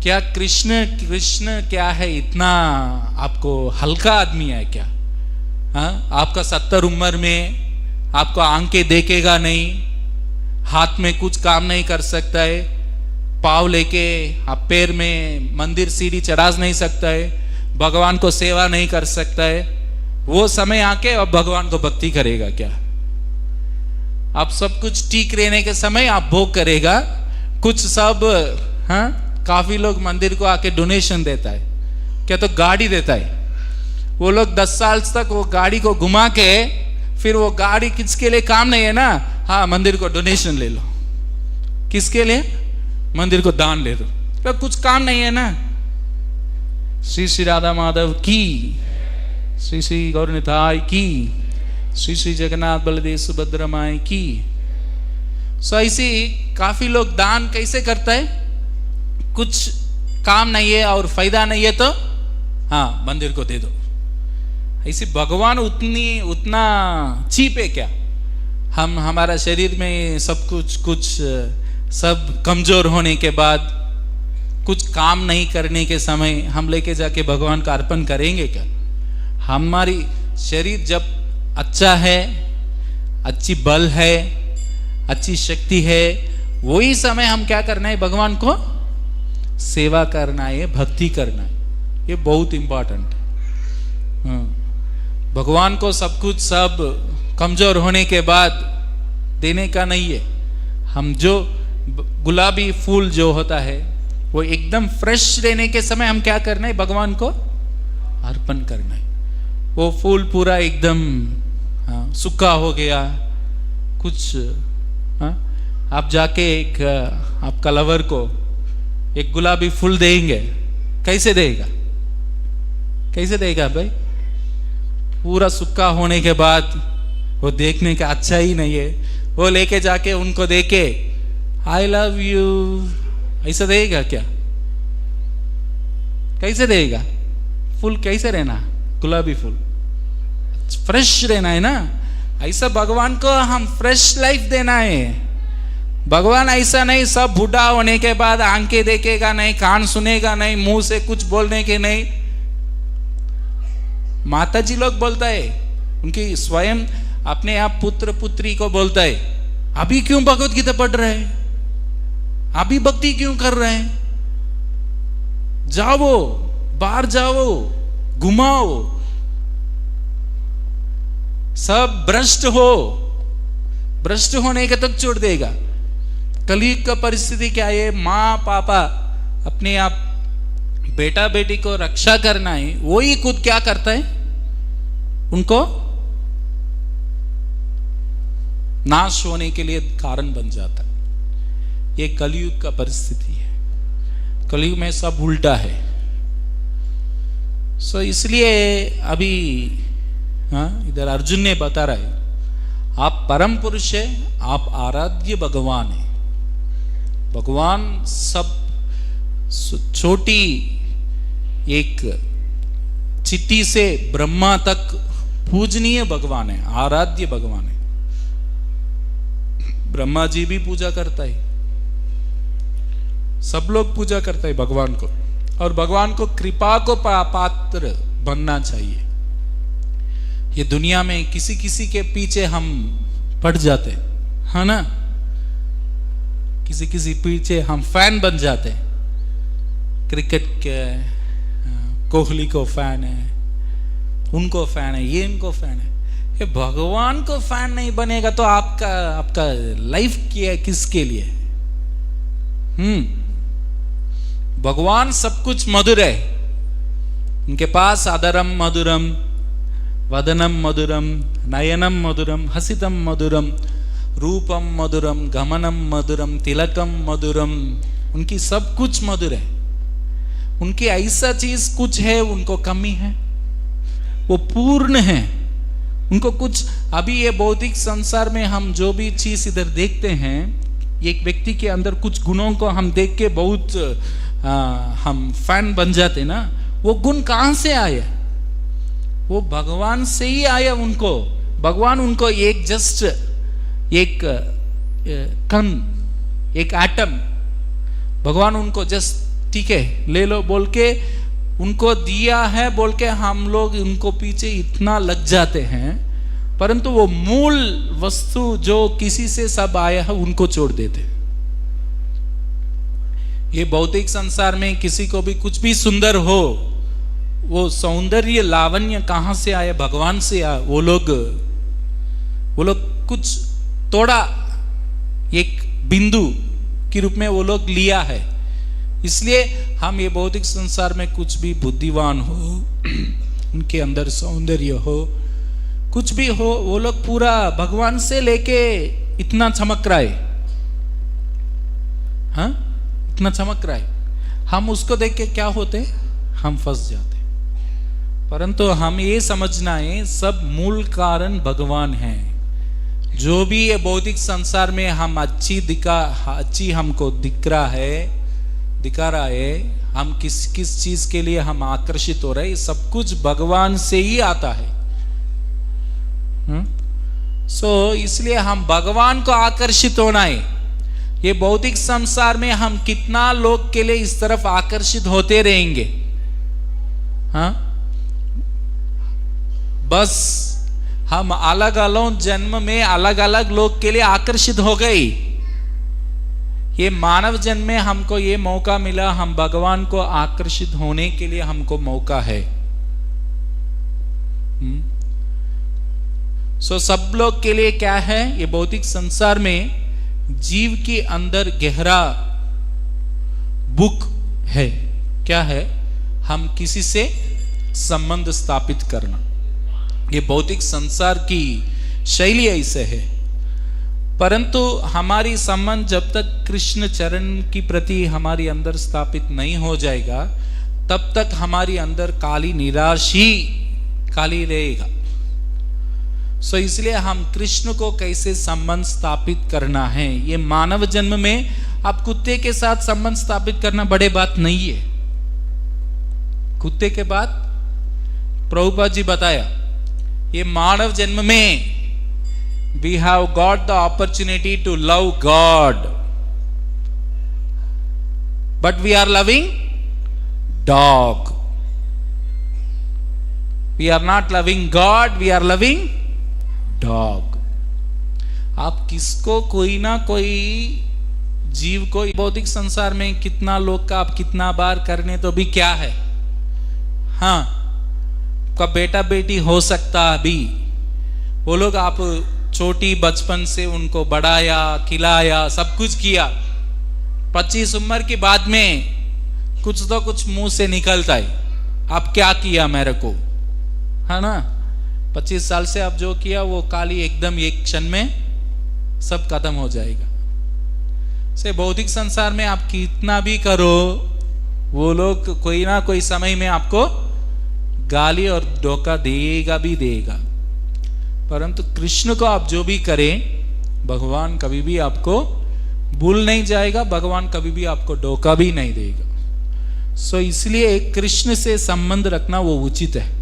क्या कृष्ण कृष्ण क्या है, इतना आपको हल्का आदमी है क्या? हाँ, आपका 70 उम्र में आपको आंखें देखेगा नहीं, हाथ में कुछ काम नहीं कर सकता है, पाँव लेके आप पैर में मंदिर सीढ़ी चढ़ा नहीं सकता है, भगवान को सेवा नहीं कर सकता है, वो समय आके अब भगवान को भक्ति करेगा क्या? आप सब कुछ ठीक रहने के समय आप भोग करेगा कुछ सब। हाँ, काफी लोग मंदिर को आके डोनेशन देता है, क्या तो गाड़ी देता है। वो लोग 10 साल तक वो गाड़ी को घुमा के, फिर वो गाड़ी किसके लिए काम नहीं है ना, हाँ मंदिर को डोनेशन ले लो, किसके लिए? मंदिर को दान ले लो, तो कुछ काम नहीं है ना। श्री श्री राधा माधव की, श्री श्री गौर निताई की, श्री श्री जगन्नाथ बलदेव सुभद्रा माई की। सो ऐसी काफी लोग दान कैसे करता है, कुछ काम नहीं है और फायदा नहीं है तो हाँ मंदिर को दे दो। ऐसे भगवान उतना चीप है क्या? हम हमारा शरीर में सब कुछ सब कमजोर होने के बाद, कुछ काम नहीं करने के समय हम लेके जाके भगवान का अर्पण करेंगे क्या? हमारी शरीर जब अच्छा है, अच्छी बल है, अच्छी शक्ति है, वही समय हम क्या करना है? भगवान को सेवा करना है, भक्ति करना है। ये बहुत इंपॉर्टेंट है। भगवान को सब कुछ सब कमजोर होने के बाद देने का नहीं है। हम जो गुलाबी फूल जो होता है वो एकदम फ्रेश रहने के समय हम क्या करना है? भगवान को अर्पण करना है। वो फूल पूरा एकदम सूखा हो गया कुछ, आप जाके एक आपका लवर को एक गुलाबी फूल देंगे, कैसे देगा? कैसे देगा भाई? पूरा सूखा होने के बाद वो देखने का अच्छा ही नहीं है। वो लेके जाके उनको देके आई लव यू ऐसा देगा क्या? कैसे देगा? फूल कैसे रहना? गुलाबी फूल फ्रेश रहना है ना। ऐसा भगवान को हम फ्रेश लाइफ देना है। भगवान ऐसा नहीं सब बूढ़ा होने के बाद आंखें देखेगा नहीं, कान सुनेगा नहीं, मुंह से कुछ बोलने के नहीं। माता जी लोग बोलता है, उनकी स्वयं अपने आप पुत्र पुत्री को बोलता है, अभी क्यों भगवत गीता पढ़ रहे हैं? अभी भक्ति क्यों कर रहे हैं? जाओ बाहर जाओ, घुमाओ, सब भ्रष्ट हो, भ्रष्ट होने के तक छोड़ देगा। कलयुग का परिस्थिति क्या है? माँ पापा अपने आप बेटा बेटी को रक्षा करना है, वही खुद क्या करता है? उनको नाश होने के लिए कारण बन जाता है। ये कलयुग का परिस्थिति है। कलयुग में सब उल्टा है। सो इसलिए अभी इधर अर्जुन ने बता रहा है, आप परम पुरुष है, आप आराध्य भगवान है। भगवान सब छोटी एक चिट्टी से ब्रह्मा तक पूजनीय भगवान है, आराध्य भगवान है। ब्रह्मा जी भी पूजा करता है, सब लोग पूजा करता है भगवान को। और भगवान को कृपा को पात्र बनना चाहिए। ये दुनिया में किसी किसी के पीछे हम पड़ जाते हैं, है ना? किसी किसी पीछे हम फैन बन जाते हैं। क्रिकेट के कोहली को फैन है, उनको फैन है, ये इनको फैन है। ये भगवान को फैन नहीं बनेगा तो आपका लाइफ क्या है? किसके लिए? भगवान सब कुछ मधुर है। उनके पास आदरम मधुरम, वदनम मधुरम, नयनम मधुरम, हसितम मधुरम, रूपम मधुरम, गमनम मधुरम, तिलकम मधुरम। उनकी सब कुछ मधुर है। उनकी ऐसा चीज कुछ है उनको कमी है, वो पूर्ण है। उनको कुछ अभी ये भौतिक संसार में हम जो भी चीज इधर देखते हैं, एक व्यक्ति के अंदर कुछ गुणों को हम देख के बहुत हम फैन बन जाते ना। वो गुण कहां से आए? वो भगवान से ही आया उनको। भगवान उनको एक जस्ट एक कण, एक एटम, भगवान उनको जस्ट ठीक है ले लो बोल के उनको दिया है बोल के हम लोग उनको पीछे इतना लग जाते हैं, परंतु वो मूल वस्तु जो किसी से सब आया है उनको छोड़ देते। ये भौतिक संसार में किसी को भी कुछ भी सुंदर हो, वो सौंदर्य लावण्य कहां से आया? भगवान से आया। वो लोग कुछ थोड़ा एक बिंदु के रूप में वो लोग लिया है। इसलिए हम ये भौतिक संसार में कुछ भी बुद्धिवान हो, उनके अंदर सौंदर्य हो, कुछ भी हो, वो लोग पूरा भगवान से लेके इतना चमक रहा है, हाँ इतना चमक रहा है। हम उसको देख के क्या होते? हम फंस जाते। परंतु हम ये समझना है सब मूल कारण भगवान है। जो भी ये भौतिक संसार में हम अच्छी हमको दिखा रहा है, हम किस चीज के लिए हम आकर्षित हो रहे हैं, सब कुछ भगवान से ही आता है। इसलिए हम भगवान को आकर्षित होना है। ये भौतिक संसार में हम कितना लोग के लिए इस तरफ आकर्षित होते रहेंगे, हाँ बस हम अलग अलग जन्म में अलग अलग लोग के लिए आकर्षित हो गए। ये मानव जन्म में हमको ये मौका मिला, हम भगवान को आकर्षित होने के लिए हमको मौका है। सब लोग के लिए क्या है? ये भौतिक संसार में जीव के अंदर गहरा बुक है। क्या है? हम किसी से संबंध स्थापित करना। ये भौतिक संसार की शैली ऐसे है, परंतु हमारी संबंध जब तक कृष्ण चरण की प्रति हमारी अंदर स्थापित नहीं हो जाएगा, तब तक हमारी अंदर काली निराशी काली रहेगा। इसलिए हम कृष्ण को कैसे संबंध स्थापित करना है, ये मानव जन्म में आप कुत्ते के साथ संबंध स्थापित करना बड़े बात नहीं है। कुत्ते के बाद प्रभुपाद जी बताया, ये मानव जन्म में we have got the opportunity to love God, but we are loving dog. We are not loving God, we are loving dog. आप किसको कोई ना कोई जीव को भौतिक संसार में कितना लोग का आप कितना बार करने तो भी क्या है, हाँ का बेटा बेटी हो सकता अभी, वो लोग आप छोटी बचपन से उनको बढ़ाया खिलाया सब कुछ किया, 25 उम्र के बाद में कुछ तो कुछ मुंह से निकलता है, आप क्या किया मेरे को, है ना। 25 साल से आप जो किया वो काली एकदम एक क्षण में सब खत्म हो जाएगा। से भौतिक संसार में आप कितना भी करो, वो लोग कोई ना कोई समय में आपको गाली और धोखा देगा भी देगा। परंतु कृष्ण को आप जो भी करें, भगवान कभी भी आपको भूल नहीं जाएगा, भगवान कभी भी आपको धोखा भी नहीं देगा। इसलिए कृष्ण से संबंध रखना वो उचित है,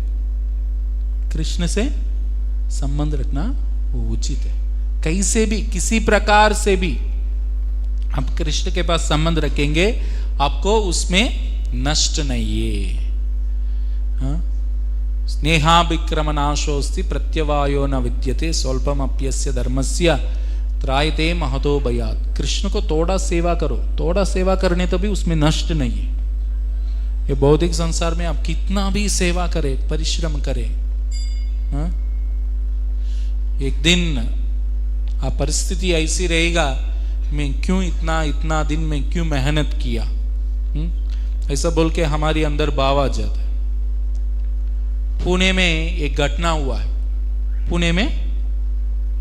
कृष्ण से संबंध रखना वो उचित है। कैसे भी किसी प्रकार से भी आप कृष्ण के पास संबंध रखेंगे, आपको उसमें नष्ट नहीं है। हाँ? स्नेहा विक्रम नाशोस्ति प्रत्यवायो न विद्यते स्वल्पम अप्यस्य धर्मस्य त्रायते महतो भयात्। कृष्ण को थोड़ा सेवा करो, थोड़ा सेवा करने तो भी उसमें नष्ट नहीं है। ये भौतिक संसार में आप कितना भी सेवा करें, परिश्रम करें, हाँ? एक दिन आप परिस्थिति ऐसी रहेगा, मैं क्यों इतना दिन में क्यों मेहनत किया, ऐसा बोल के हमारी अंदर भाव आ जाता है। पुणे में एक घटना हुआ है, पुणे में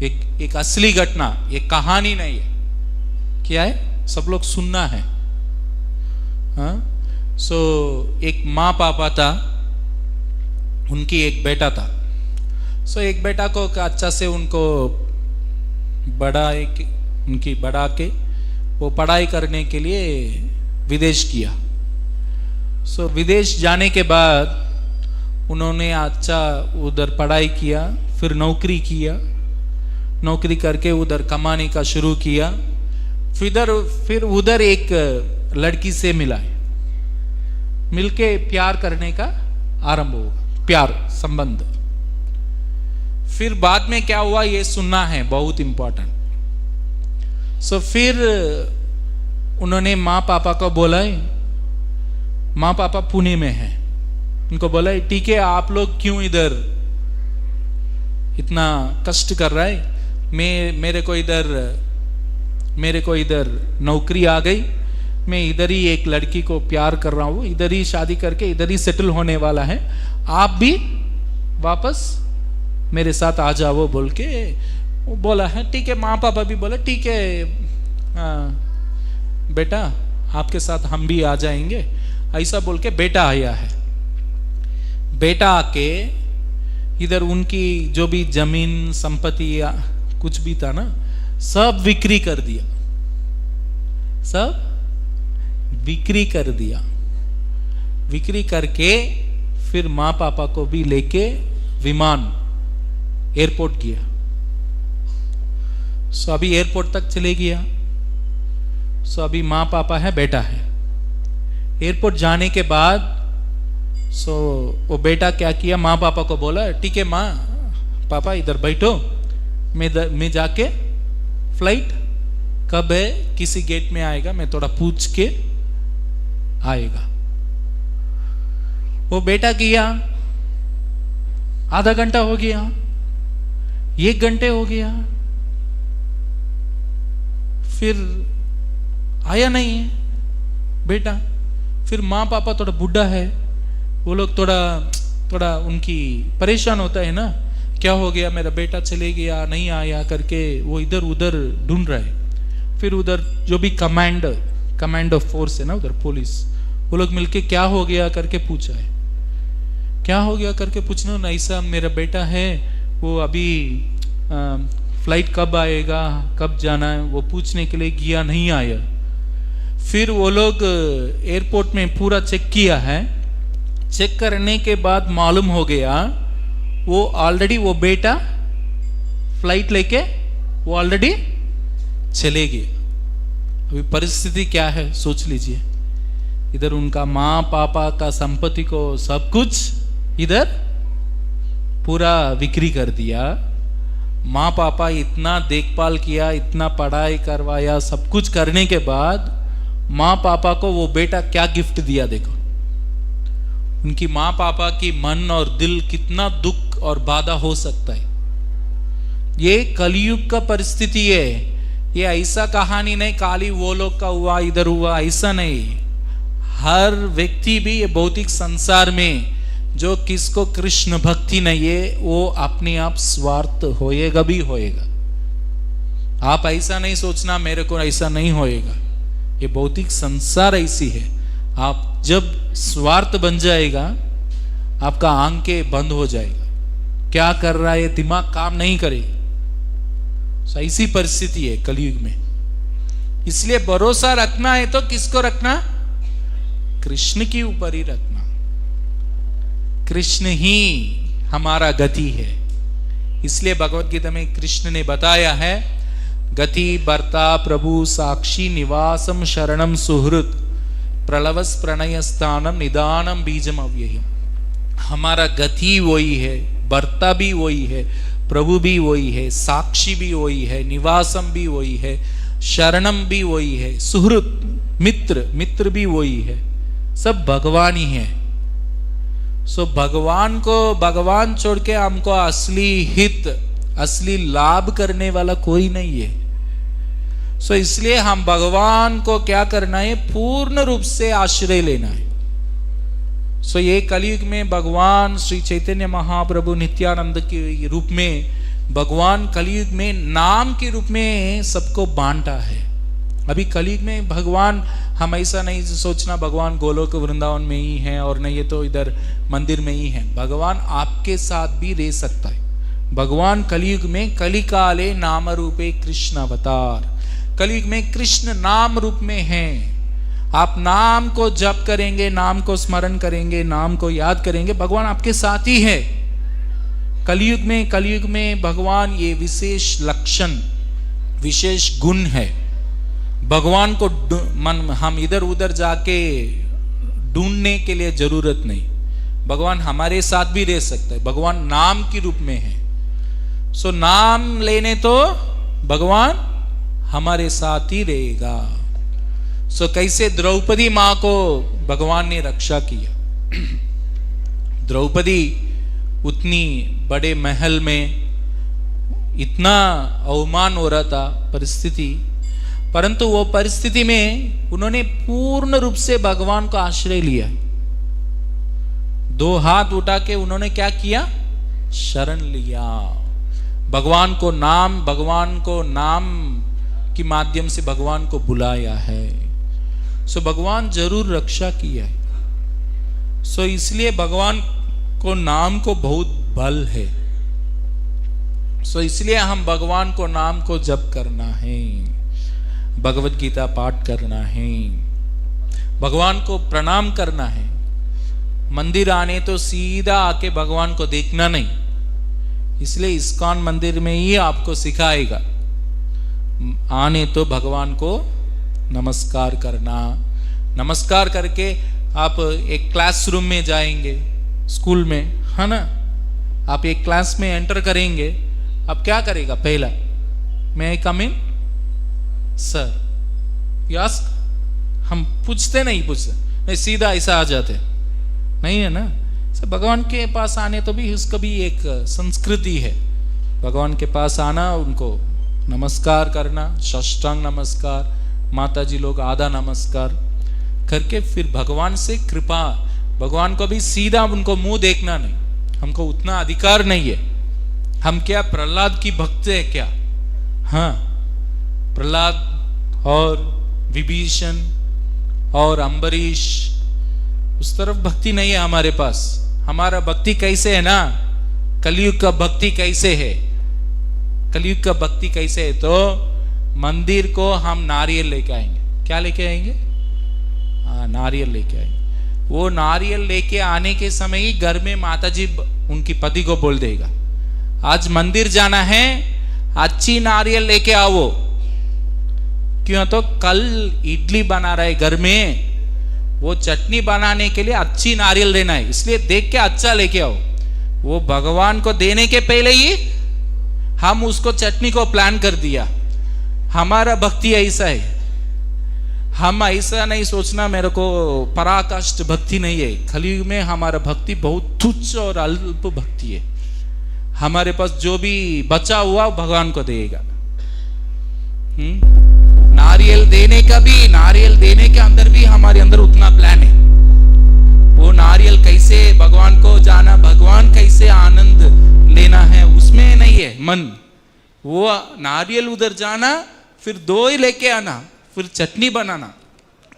एक असली घटना, एक कहानी नहीं है। क्या है? सब लोग सुनना है। हाँ? एक माँ पापा था, उनकी एक बेटा था। एक बेटा को अच्छा से उनको बढ़ा के वो पढ़ाई करने के लिए विदेश किया। विदेश जाने के बाद उन्होंने अच्छा उधर पढ़ाई किया, फिर नौकरी किया, नौकरी करके उधर कमाने का शुरू किया। फिर उधर एक लड़की से मिला, मिलके प्यार करने का आरंभ हुआ, प्यार संबंध। फिर बाद में क्या हुआ ये सुनना है, बहुत इंपॉर्टेंट। फिर उन्होंने माँ पापा को बोला, माँ पापा पुणे में हैं, उनको बोला ठीक है आप लोग क्यों इधर इतना कष्ट कर रहा है, मेरे को इधर नौकरी आ गई, मैं इधर ही एक लड़की को प्यार कर रहा हूँ, इधर ही शादी करके इधर ही सेटल होने वाला है, आप भी वापस मेरे साथ आ जाओ बोल के वो बोला है। ठीक है, माँ पापा भी बोला ठीक है बेटा आपके साथ हम भी आ जाएंगे, ऐसा बोल के बेटा आया है। बेटा आके इधर उनकी जो भी जमीन संपत्ति या कुछ भी था ना, सब बिक्री कर दिया, सब बिक्री कर दिया। बिक्री करके फिर माँ पापा को भी लेके विमान एयरपोर्ट गया। अभी एयरपोर्ट तक चले गया। अभी माँ पापा है, बेटा है। एयरपोर्ट जाने के बाद वो बेटा क्या किया, माँ पापा को बोला ठीक है माँ पापा इधर बैठो, मैं जाके फ्लाइट कब है किसी गेट में आएगा मैं थोड़ा पूछ के आएगा। वो बेटा किया, आधा घंटा हो गया, 1 घंटे हो गया, फिर आया नहीं है बेटा। फिर माँ पापा थोड़ा बुढ़ा है, वो लोग थोड़ा उनकी परेशान होता है ना, क्या हो गया मेरा बेटा चले गया नहीं आया करके वो इधर उधर ढूंढ रहा है। फिर उधर जो भी कमांडर फोर्स है ना उधर पुलिस, वो लोग मिलके क्या हो गया करके पूछा है, क्या हो गया करके पूछना ना, ऐसा मेरा बेटा है वो अभी फ्लाइट कब आएगा कब जाना है वो पूछने के लिए गया नहीं आया। फिर वो लोग एयरपोर्ट में पूरा चेक किया है, चेक करने के बाद मालूम हो गया वो ऑलरेडी वो बेटा फ्लाइट लेके वो ऑलरेडी चले गए। अभी परिस्थिति क्या है सोच लीजिए, इधर उनका माँ पापा का संपत्ति को सब कुछ इधर पूरा बिक्री कर दिया। माँ पापा इतना देखभाल किया, इतना पढ़ाई करवाया, सब कुछ करने के बाद माँ पापा को वो बेटा क्या गिफ्ट दिया देखो। उनकी माँ पापा की मन और दिल कितना दुख और बाधा हो सकता है। ये कलयुग का परिस्थिति है। ये ऐसा कहानी नहीं खाली वो लोग का हुआ इधर हुआ, ऐसा नहीं। हर व्यक्ति भी ये भौतिक संसार में जो किसको कृष्ण भक्ति नहीं है वो अपने आप स्वार्थ होएगा भी होएगा। आप ऐसा नहीं सोचना मेरे को ऐसा नहीं होएगा, ये भौतिक संसार ऐसी है। आप जब स्वार्थ बन जाएगा आपका आंखें बंद हो जाएगा, क्या कर रहा है दिमाग काम नहीं करेगा। ऐसी परिस्थिति है कलयुग में। इसलिए भरोसा रखना है तो किसको रखना, कृष्ण के ऊपर ही रखना। कृष्ण ही हमारा गति है। इसलिए भगवत गीता में कृष्ण ने बताया है, गति बर्ता प्रभु साक्षी निवासम शरणम सुहृत प्रलवस प्रणय स्थानम निदानम बीजम अव्ययम। हमारा गति वही है, बर्ता भी वही है, प्रभु भी वही है, साक्षी भी वही है, निवासम भी वही है, शरणम भी वही है, सुहृत मित्र भी वही है, सब भगवान ही है। भगवान छोड़ के हमको असली हित असली लाभ करने वाला कोई नहीं है। इसलिए हम भगवान को क्या करना है, पूर्ण रूप से आश्रय लेना है। ये कलयुग में भगवान श्री चैतन्य महाप्रभु नित्यानंद के रूप में भगवान कलयुग में नाम के रूप में सबको बांटा है। अभी कलयुग में भगवान, हम ऐसा नहीं सोचना भगवान गोलोक वृंदावन में ही है और नहीं ये तो इधर मंदिर में ही है। भगवान आपके साथ भी रह सकता है। भगवान कलयुग में कलिकाले नाम रूपे कृष्ण अवतार, कलयुग में कृष्ण नाम रूप में है। आप नाम को जप करेंगे, नाम को स्मरण करेंगे, नाम को याद करेंगे, भगवान आपके साथ ही है। कलयुग में भगवान ये विशेष लक्षण, विशेष गुण है। भगवान को हम इधर उधर जाके ढूंढने के लिए जरूरत नहीं। भगवान हमारे साथ भी रह सकता है। भगवान नाम के रूप में है। सो नाम लेने तो भगवान हमारे साथ ही रहेगा। सो कैसे द्रौपदी मां को भगवान ने रक्षा किया। द्रौपदी उतनी बड़े महल में इतना अवमान हो रहा था परिस्थिति, परंतु वो परिस्थिति में उन्होंने पूर्ण रूप से भगवान को आश्रय लिया। दो हाथ उठा के उन्होंने क्या किया? शरण लिया। भगवान को नाम के माध्यम से भगवान को बुलाया है। सो भगवान जरूर रक्षा किया है। सो इसलिए भगवान को नाम को बहुत बल है। सो इसलिए हम भगवान को नाम को जप करना है, भगवत गीता पाठ करना है, भगवान को प्रणाम करना है। मंदिर आने तो सीधा आके भगवान को देखना नहीं। इसलिए इस्कॉन मंदिर में ही आपको सिखाएगा, आने तो भगवान को नमस्कार करना। नमस्कार करके आप एक क्लासरूम में जाएंगे, स्कूल में, है ना? आप एक क्लास में एंटर करेंगे, अब क्या करेगा? पहला, मैं आई कम इन सर, यस। हम पूछते नहीं, सीधा ऐसा आ जाते नहीं है ना। सब भगवान के पास आने तो भी उसका भी एक संस्कृति है। भगवान के पास आना, उनको नमस्कार करना, साष्टांग नमस्कार, माता जी लोग आधा नमस्कार करके फिर भगवान से कृपा। भगवान को भी सीधा उनको मुंह देखना नहीं, हमको उतना अधिकार नहीं है। हम क्या प्रहलाद की भक्त है क्या? हाँ, प्रहलाद और विभीषण और अम्बरीश, उस तरफ भक्ति नहीं है हमारे पास। हमारा भक्ति कैसे है ना? कलयुग का भक्ति कैसे है? कलयुग का भक्ति कैसे है? तो मंदिर को हम नारियल लेके आएंगे। क्या लेके आएंगे? हाँ, नारियल लेके आएंगे। वो नारियल लेके आने के समय ही घर में माता जी उनकी पति को बोल देगा, आज मंदिर जाना है, अच्छी नारियल लेके आओ। क्यों? तो कल इडली बना रहे घर में, वो चटनी बनाने के लिए अच्छी नारियल लेना है, इसलिए देख के अच्छा लेके आओ। वो भगवान को देने के पहले ही हम उसको चटनी को प्लान कर दिया। हमारा भक्ति ऐसा है। हम ऐसा नहीं सोचना मेरे को पराकाष्ठ भक्ति नहीं है। कलयुग में हमारा भक्ति बहुत तुच्छ और अल्प भक्ति है। हमारे पास जो भी बचा हुआ भगवान को देगा। नारियल देने का भी, नारियल देने के अंदर भी हमारे अंदर उतना प्लान है। वो नारियल कैसे भगवान को जाना, भगवान कैसे आनंद लेना है, उसमें नहीं है मन। वो नारियल उधर जाना, फिर दो ही लेके आना, फिर चटनी बनाना,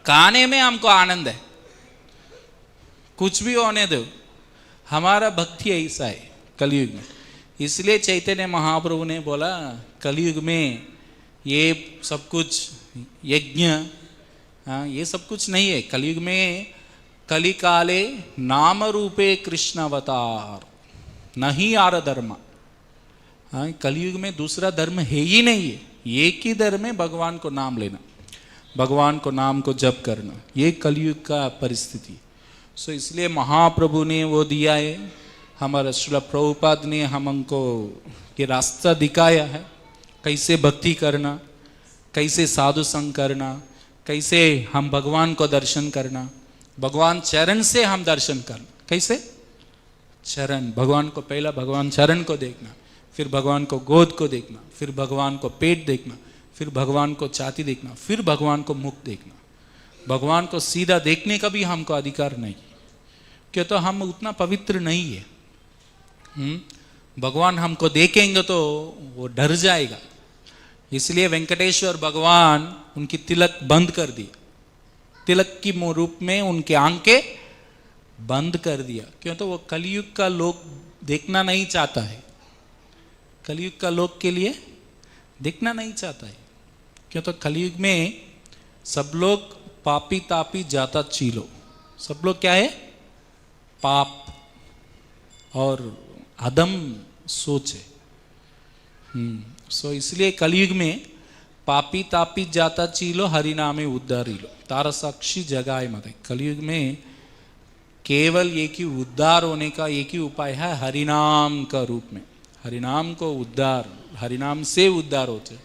खाने में हमको आनंद है। कुछ भी होने दो, हमारा भक्ति ऐसा है कलयुग में। इसलिए चैतन्य महाप्रभु ने बोला, कलयुग में ये सब कुछ यज्ञ, ये सब कुछ नहीं है। कलयुग में कलिकाले नाम रूपे कृष्ण अवतार नहीं आर धर्म। कलयुग में दूसरा धर्म है ही नहीं है। एक ही धर्म है, भगवान को नाम लेना, भगवान को नाम को जप करना। ये कलयुग का परिस्थिति। सो इसलिए महाप्रभु ने वो दिया है, हमारा श्रील प्रभुपाद ने हमको ये रास्ता दिखाया है, कैसे भक्ति करना, कैसे साधु संग करना, कैसे हम भगवान को दर्शन करना, भगवान चरण से हम दर्शन करना। कैसे? चरण, भगवान को पहला भगवान चरण को देखना, फिर भगवान को गोद को देखना, फिर भगवान को पेट देखना, फिर भगवान को छाती देखना, फिर भगवान को मुख देखना। भगवान को सीधा देखने का भी हमको अधिकार नहीं, क्यों? तो हम उतना पवित्र नहीं है। भगवान हमको देखेंगे तो वो डर जाएगा। इसलिए वेंकटेश्वर भगवान उनकी तिलक बंद कर दी, तिलक की रूप में उनके आंखें बंद कर दिया। क्यों? तो वो कलयुग का लोग देखना नहीं चाहता है। कलयुग का लोग के लिए देखना नहीं चाहता है। क्यों? तो कलयुग में सब लोग पापी तापी जाता चीलो। सब लोग क्या है? पाप और अधम सोच है। सो इसलिए कलयुग में पापी तापी जाता चीलो हरि नामे उद्धारी लो तारा साक्षी जगाए मत। कलयुग में केवल एक ही उद्धार होने का एक ही उपाय है हरिनाम का रूप में। हरिनाम को उद्धार, हरिनाम से उद्धार होते।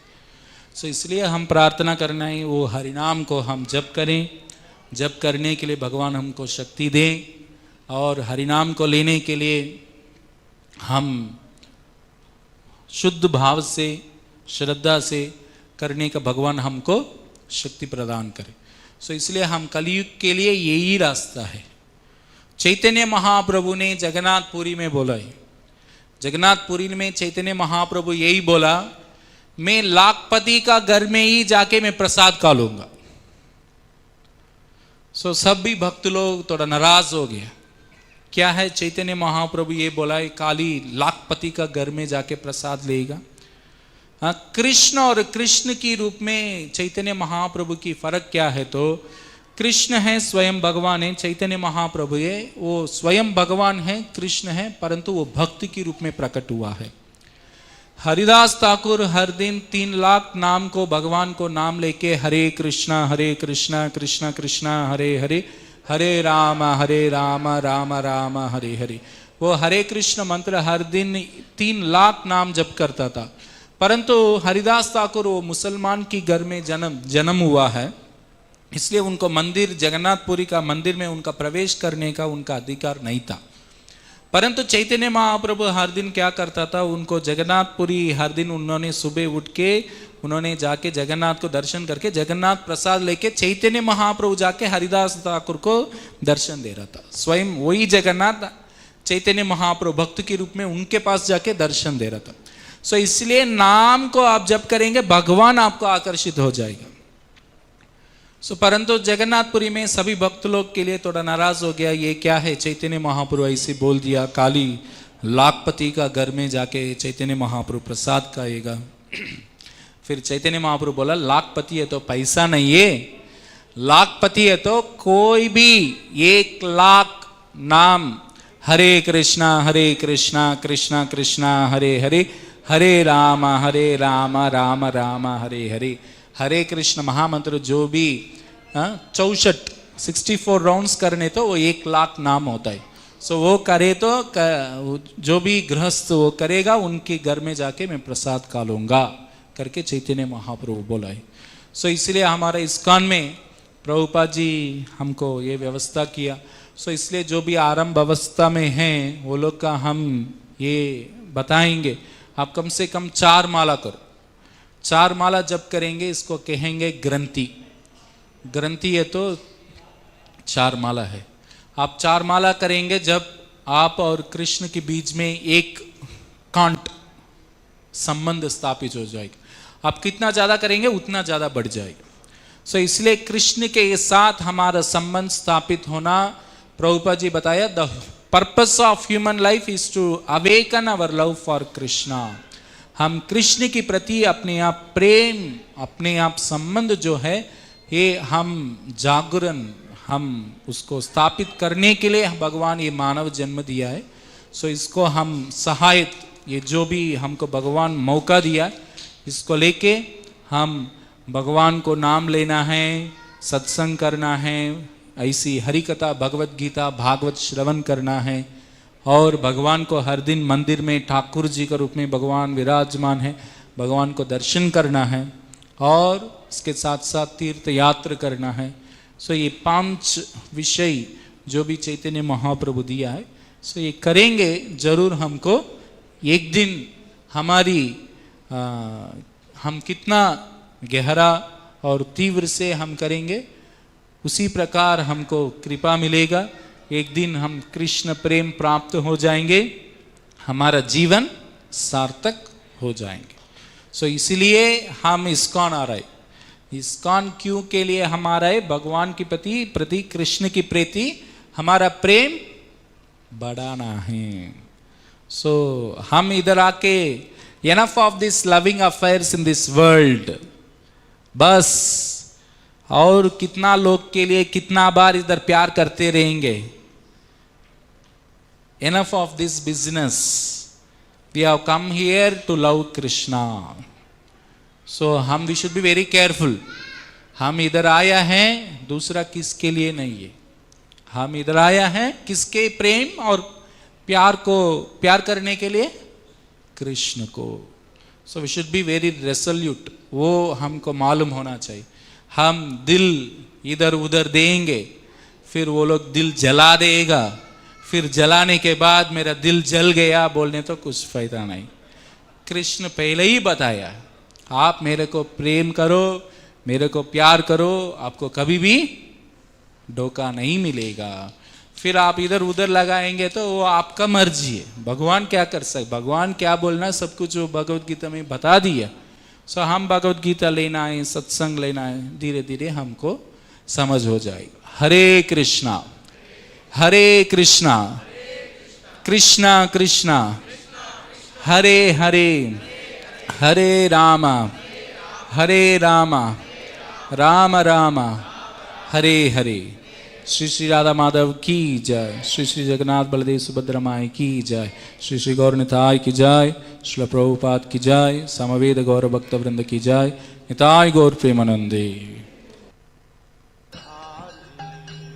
सो इसलिए हम प्रार्थना करना है वो हरिनाम को हम जप करें। जप करने के लिए भगवान हमको शक्ति दें और हरिनाम को लेने के लिए हम शुद्ध भाव से श्रद्धा से करने का भगवान हमको शक्ति प्रदान करे। सो इसलिए हम कलयुग के लिए यही रास्ता है। चैतन्य महाप्रभु ने जगन्नाथपुरी में बोला है, जगन्नाथपुरी में चैतन्य महाप्रभु यही बोला, मैं लाखपति का घर में ही जाके मैं प्रसाद खा लूंगा। सो सब भी भक्त लोग थोड़ा नाराज हो गया। क्या है चैतन्य महाप्रभु ये बोला है काली लाखपति का घर में जाके प्रसाद लेगा। हाँ, कृष्ण और कृष्ण की रूप में चैतन्य महाप्रभु की फर्क क्या है? तो कृष्ण है स्वयं भगवान है, चैतन्य महाप्रभु है वो स्वयं भगवान है, कृष्ण है, परंतु वो भक्ति के रूप में प्रकट हुआ है। हरिदास ठाकुर हर दिन 3 लाख नाम को भगवान को नाम लेके हरे कृष्णा कृष्णा कृष्णा हरे हरे हरे राम राम राम हरे हरे, वो हरे कृष्ण मंत्र हर दिन 3 लाख नाम जप करता था। परंतु हरिदास ठाकुर वो मुसलमान की घर में जन्म हुआ है, इसलिए उनको मंदिर जगन्नाथपुरी का मंदिर में उनका प्रवेश करने का उनका अधिकार नहीं था। परंतु चैतन्य महाप्रभु हर दिन क्या करता था, उनको जगन्नाथपुरी हर दिन उन्होंने सुबह उठ के उन्होंने जाके जगन्नाथ को दर्शन करके जगन्नाथ प्रसाद लेके चैतन्य महाप्रभु जाके हरिदास ठाकुर को दर्शन दे रहा था। स्वयं वही जगन्नाथ चैतन्य महाप्रभु भक्त के रूप में उनके पास जाके दर्शन दे रहा था। सो इसलिए नाम को आप जब करेंगे भगवान आपको आकर्षित हो जाएगा। सो परंतु जगन्नाथपुरी में सभी भक्त लोग के लिए थोड़ा नाराज हो गया, ये क्या है चैतन्य महाप्रभु ऐसे बोल दिया, काली लाखपति का घर में जाके चैतन्य महाप्रभु प्रसाद खाएगा। फिर चैतन्य महाप्रभु बोला लाखपति है तो पैसा नहीं है, लाखपति है तो कोई भी 1 लाख नाम हरे कृष्णा कृष्णा कृष्णा हरे हरे हरे राम राम राम हरे हरे, हरे कृष्ण महामंत्र जो भी 64 राउंड्स करने तो वो 1 लाख नाम होता है। सो वो करे तो जो भी गृहस्थ वो करेगा उनके घर में जाके मैं प्रसाद खा लूंगा करके चैतन्य महाप्रभु बोला है। सो इसलिए हमारे इस्कॉन में प्रभुपाद जी हमको ये व्यवस्था किया। सो इसलिए जो भी आरंभ अवस्था में हैं वो लोग का हम ये बताएंगे, आप कम से कम 4 माला करो। 4 माला जब करेंगे इसको कहेंगे ग्रंथि। ग्रंथि है तो 4 माला है। आप 4 माला करेंगे जब आप और कृष्ण के बीच में एक कांट संबंध स्थापित हो जाएगा। आप कितना ज्यादा करेंगे उतना ज्यादा बढ़ जाएगा। सो इसलिए कृष्ण के साथ हमारा संबंध स्थापित होना, प्रभुपाद जी बताया the purpose of human life is to awaken our love for Krishna. हम कृष्ण के प्रति अपने आप प्रेम, अपने आप संबंध जो है ये हम जागरण हम उसको स्थापित करने के लिए भगवान ये मानव जन्म दिया है। सो इसको हम सहायत, ये जो भी हमको भगवान मौका दिया इसको लेके हम भगवान को नाम लेना है, सत्संग करना है, ऐसी हरि कथा भगवत गीता भागवत श्रवण करना है और भगवान को हर दिन मंदिर में ठाकुर जी के रूप में भगवान विराजमान है, भगवान को दर्शन करना है और इसके साथ साथ तीर्थ यात्रा करना है। सो ये 5 विषय जो भी चैतन्य महाप्रभु दिया है, सो ये करेंगे जरूर हमको एक दिन हमारी हम कितना गहरा और तीव्र से हम करेंगे उसी प्रकार हमको कृपा मिलेगा। एक दिन हम कृष्ण प्रेम प्राप्त हो जाएंगे, हमारा जीवन सार्थक हो जाएंगे। सो इसलिए हम इस्कॉन आ रहे। इस्कॉन क्यों के लिए हमारा है? भगवान के प्रति कृष्ण की प्रति हमारा प्रेम बढ़ाना है। सो हम इधर आके enough of this loving affairs in this world, बस और कितना लोग के लिए कितना बार इधर प्यार करते रहेंगे। enough of this business, We have come here to love Krishna. So we should be very careful. हम इधर आया हैं दूसरा किसके लिए नहीं है, हम इधर आया हैं किसके प्रेम और प्यार करने के लिए, कृष्ण को. So we should be very resolute, वो हमको मालूम होना चाहिए. हम दिल इधर उधर देंगे फिर वो लोग दिल जला देगा, फिर जलाने के बाद मेरा दिल जल गया बोलने तो कुछ फायदा नहीं. कृष्ण पहले ही बताया, आप मेरे को प्रेम करो, मेरे को प्यार करो, आपको कभी भी धोखा नहीं मिलेगा. फिर आप इधर उधर लगाएंगे तो वो आपका मर्जी है. भगवान क्या कर सकते, भगवान क्या बोलना सब कुछ वो भगवत गीता में बता दिया. सो हम भगवत गीता लेना है, सत्संग लेना है, धीरे धीरे हमको समझ हो जाएगा. हरे कृष्णा कृष्णा कृष्णा हरे हरे, हरे राम राम राम हरे हरे. श्री श्री राधा माधव की जय. श्री श्री जगन्नाथ बलदेव सुभद्रा माई की जय. श्री श्री गौर निताय की जय. श्रील प्रभुपाद की जय. समवेद गौर भक्त वृंद की जय. निताय गौर प्रेमानंदे.